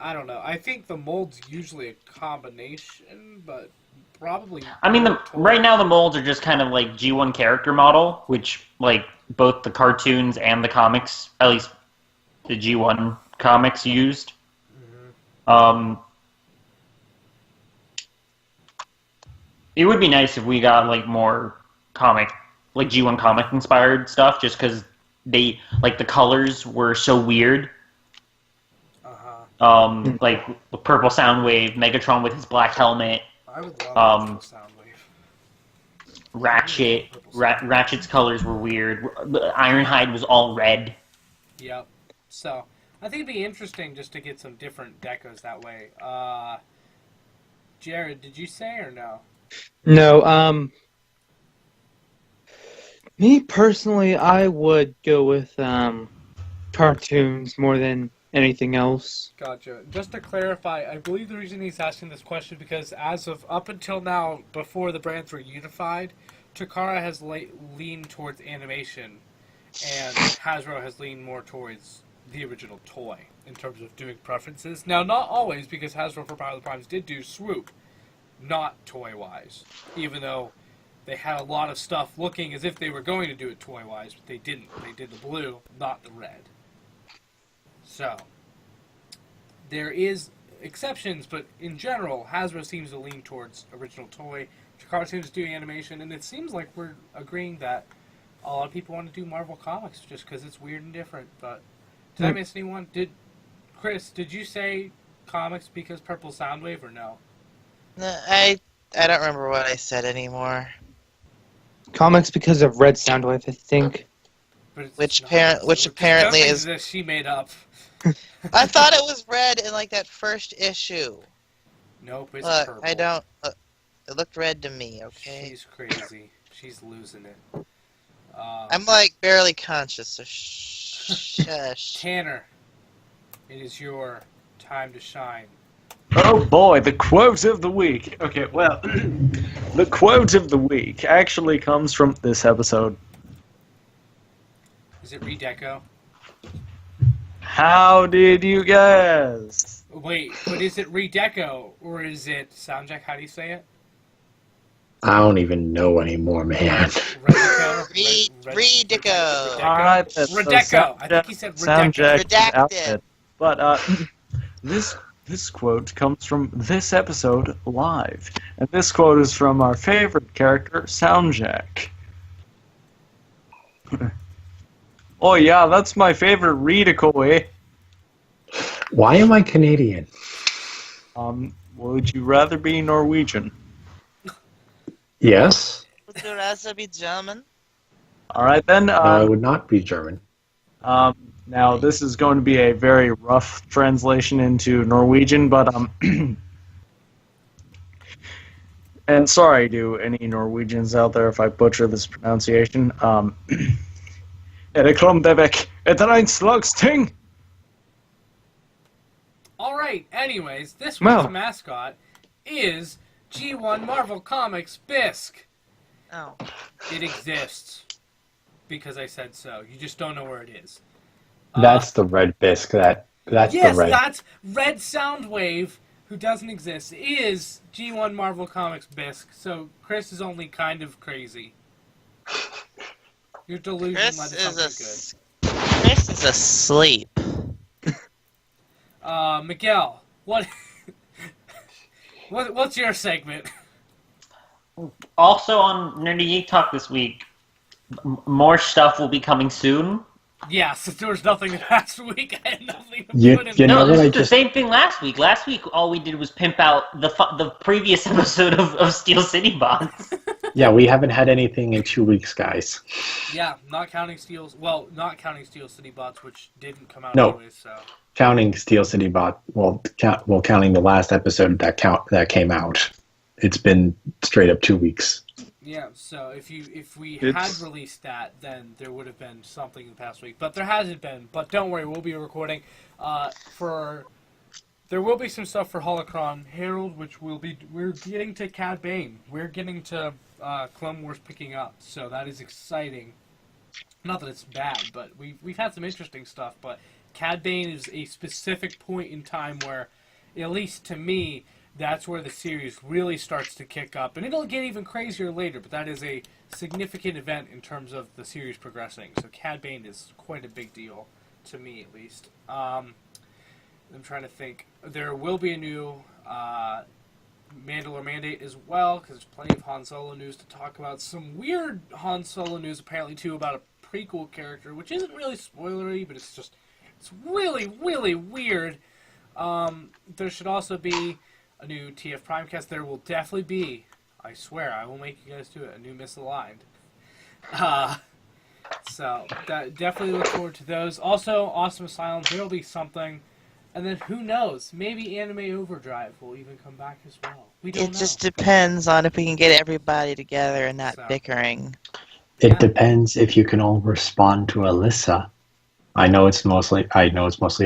I don't know. I think the mold's usually a combination, but probably. I mean, toy. right now the molds are just kind of like G1 character model, which like both the cartoons and the comics, at least the G1 comics used. It would be nice if we got like more like G1 comic inspired stuff, just because the colors were so weird. Like the purple Soundwave, Megatron with his black helmet, I would love Soundwave. Ratchet. Ratchet's colors were weird. Ironhide was all red. Yep. So I think it'd be interesting just to get some different decos that way. Jared, did you say or no? No, me personally, I would go with cartoons more than anything else. Gotcha. Just to clarify, I believe the reason he's asking this question because as of up until now, before the brands were unified, Takara has leaned towards animation, and Hasbro has leaned more towards the original toy in terms of doing preferences. Now, not always, because Hasbro for Power of the Primes did do Swoop, not toy-wise, even though they had a lot of stuff looking as if they were going to do it toy-wise, but they didn't. They did the blue, not the red. So, there is exceptions, but in general, Hasbro seems to lean towards original toy. Takara seems to do animation, and it seems like we're agreeing that a lot of people want to do Marvel Comics just because it's weird and different. But did I miss anyone? Chris, did you say comics because Purple Soundwave or no? No, I don't remember what I said anymore. Comics because of Red Soundwave, I think. But it's Which not. apparently It's is. that she made up. I thought it was red in like that first issue. Nope, it's Look, purple. I don't. It looked red to me. Okay. She's crazy. She's losing it. I'm like barely conscious, so shush. Tanner, it is your time to shine. Oh boy, the quote of the week. Okay, well, the quote of the week actually comes from this episode. Is it Redeco? How did you guess? Wait, but is it Redeco or is it Soundjack? How do you say it? I don't even know anymore, man. Redeco? Redeco. All right, that's Redeco. I think he said Redeco. Soundjack's outfit. Redacted. But this quote comes from this episode live, and this quote is from our favorite character, Soundjack. Oh yeah, that's my favorite Redeco, eh? Why am I Canadian? Would you rather be Norwegian? Yes. Would you rather be German? All right then. No, I would not be German. Now this is going to be a very rough translation into Norwegian, but and sorry to any Norwegians out there if I butcher this pronunciation. Er det Klomdevek? Er det en slags ting? Alright, anyways, this Well. week's mascot is G1 Marvel Comics Bisque. Oh. It exists. Because I said so. You just don't know where it is. That's the red bisque. That's Yes, the red. that's Red Soundwave, who doesn't exist, is G1 Marvel Comics Bisque. So Chris is only kind of crazy. Your delusion led to something good. Chris is asleep. Miguel, what's your segment? Also on Nerdy Geek Talk this week, more stuff will be coming soon. Yeah, since there was nothing last week, I had nothing to You- put in you there. know No, what this I is the just- same thing last week. Last week, all we did was pimp out the previous episode of Steel City Bots. Yeah, we haven't had anything in 2 weeks, guys. Yeah, not counting Steel City Bots, which didn't come out No. anyways, so... Counting Steel City Bot, counting the last episode that came out, it's been straight up 2 weeks. Yeah, so if we It's- had released that, then there would have been something in the past week. But there hasn't been. But don't worry, we'll be recording. There will be some stuff for Holocron Herald, which we're getting to Cad Bane. We're getting to Clone Wars picking up, so that is exciting. Not that it's bad, but we've had some interesting stuff. But Cad Bane is a specific point in time where, at least to me, that's where the series really starts to kick up. And it'll get even crazier later, but that is a significant event in terms of the series progressing. So Cad Bane is quite a big deal, to me at least. I'm trying to think. There will be a new Mandalore Mandate as well, because there's plenty of Han Solo news to talk about. Some weird Han Solo news, apparently, too, about a prequel character, which isn't really spoilery, but it's really, really weird. There should also be a new TF Primecast. There will definitely be, I swear, I will make you guys do it, a new Misaligned. So, definitely look forward to those. Also, Awesome Asylum, there will be something. And then, who knows, maybe Anime Overdrive will even come back as well. We don't It know. just depends on if we can get everybody together and not So. bickering. It Yeah. depends if you can all respond to Alyssa. I know it's mostly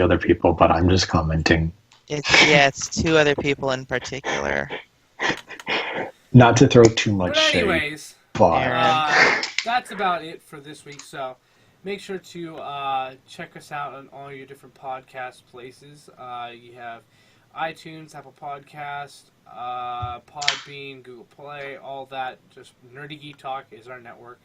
other people, but I'm just commenting. It's two other people in particular. Not to throw too much But shade, anyways, but that's about it for this week. So make sure to check us out on all your different podcast places. You have iTunes, Apple Podcast, Podbean, Google Play, all that. Just Nerdy Geek Talk is our network.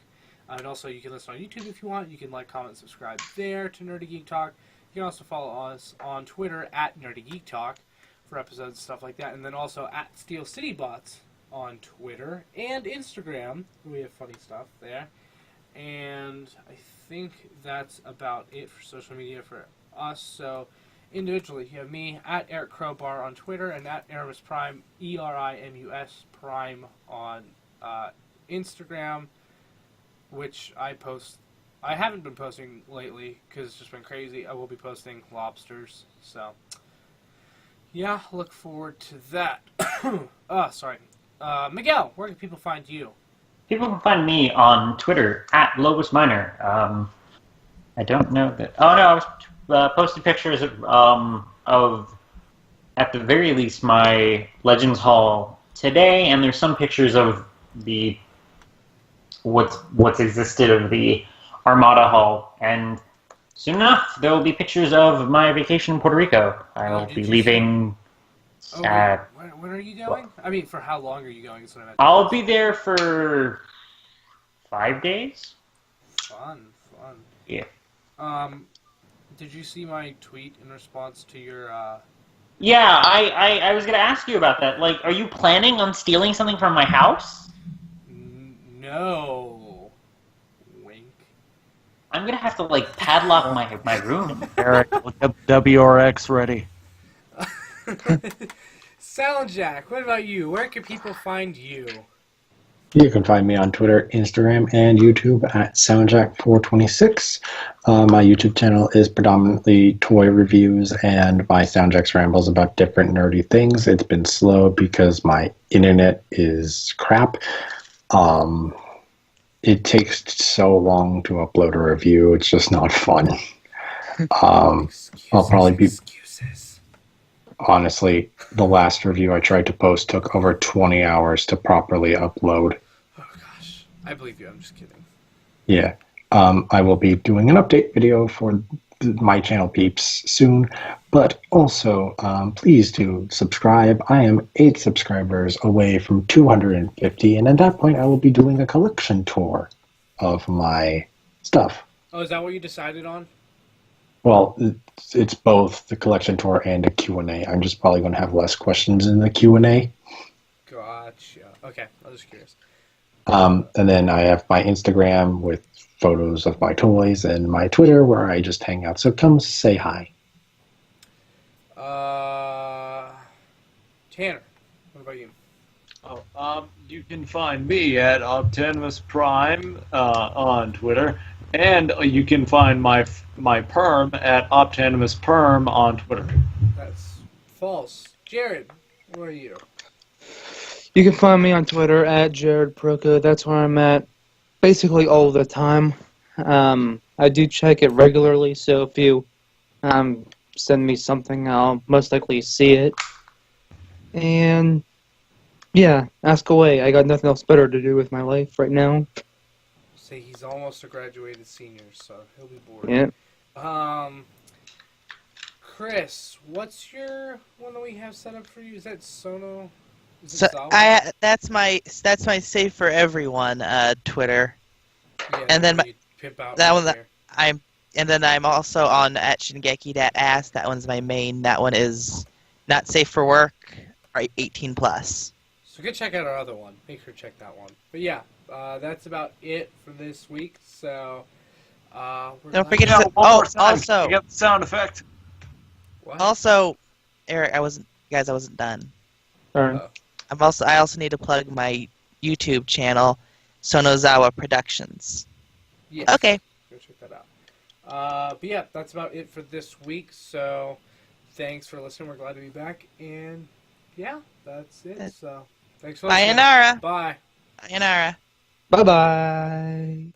And also, you can listen on YouTube if you want. You can like, comment, subscribe there to Nerdy Geek Talk. You can also follow us on Twitter at Nerdy Geek Talk for episodes and stuff like that. And then also at Steel City Bots on Twitter and Instagram. We have funny stuff there. And I think that's about it for social media for us. So individually, you have me at Eric Crowbar on Twitter and at Eramus Prime, ERIMUS Prime on Instagram, which I post. I haven't been posting lately because it's just been crazy. I will be posting lobsters. So yeah, look forward to that. Sorry. Miguel, where can people find you? People can find me on Twitter at Lobus Minor. I don't know that. Oh no, I was posting pictures of, at the very least, my Legends Hall today, and there's some pictures of the what's existed of the Armada Hall, and soon enough there will be pictures of my vacation in Puerto Rico. I will did be you leaving. Oh, when are you going? I mean, for how long are you going? Is what I meant. I'll be there for 5 days. Fun. Yeah. Did you see my tweet in response to your? Yeah, I was gonna ask you about that. Like, are you planning on stealing something from my house? No. Wink. I'm gonna have to like padlock my room. Eric, WRX ready. Soundjack, what about you? Where can people find you? you can find me on Twitter, Instagram, and YouTube at Soundjack426. My YouTube channel is predominantly toy reviews and my Soundjack's rambles about different nerdy things. It's been slow because my internet is crap. It takes so long to upload a review. It's just not fun. I'll probably be... Excuses. Honestly, the last review I tried to post took over 20 hours to properly upload. Oh gosh, I believe you. I'm just kidding. Yeah. I will be doing an update video for my channel peeps soon, but also please do subscribe. I am 8 subscribers away from 250, and at that point I will be doing a collection tour of my stuff. Oh, is that what you decided on? Well, it's both the collection tour and a Q&A. I'm just probably going to have less questions in the Q&A. Gotcha. Okay, I was just curious. And then I have my Instagram with photos of my toys and my Twitter where I just hang out. So come say hi. Tanner, what about you? You can find me at Optimus Prime on Twitter, and you can find my perm at Optimus Perm on Twitter. That's false. Jared, what are you? You can find me on Twitter at Jared Proco. That's where I'm at basically all the time. I do check it regularly, so if you send me something, I'll most likely see it. And yeah, ask away. I got nothing else better to do with my life right now. Say he's almost a graduated senior, so he'll be bored. Yeah. Chris, what's your one that we have set up for you? Is that Sono? Is So it Zawa? that's my Safe for Everyone Twitter. Yeah, and then you pimp out that right one there. I'm also on at Shingeki.ass. That one's my main. That one is not safe for work. Or 18 plus. So go check out our other one. Make sure to check that one. But yeah, that's about it for this week. So Don't forget Yeah, to. one more time. Also, You got the sound effect. What? also, Eric, I wasn't done. Alright. I also need to plug my YouTube channel, Sonozawa Productions. Yes. Okay. Go check that out. But yeah, that's about it for this week. So thanks for listening. We're glad to be back. And yeah, that's it. So thanks for listening. Sayonara. Bye. Sayonara. Bye-bye.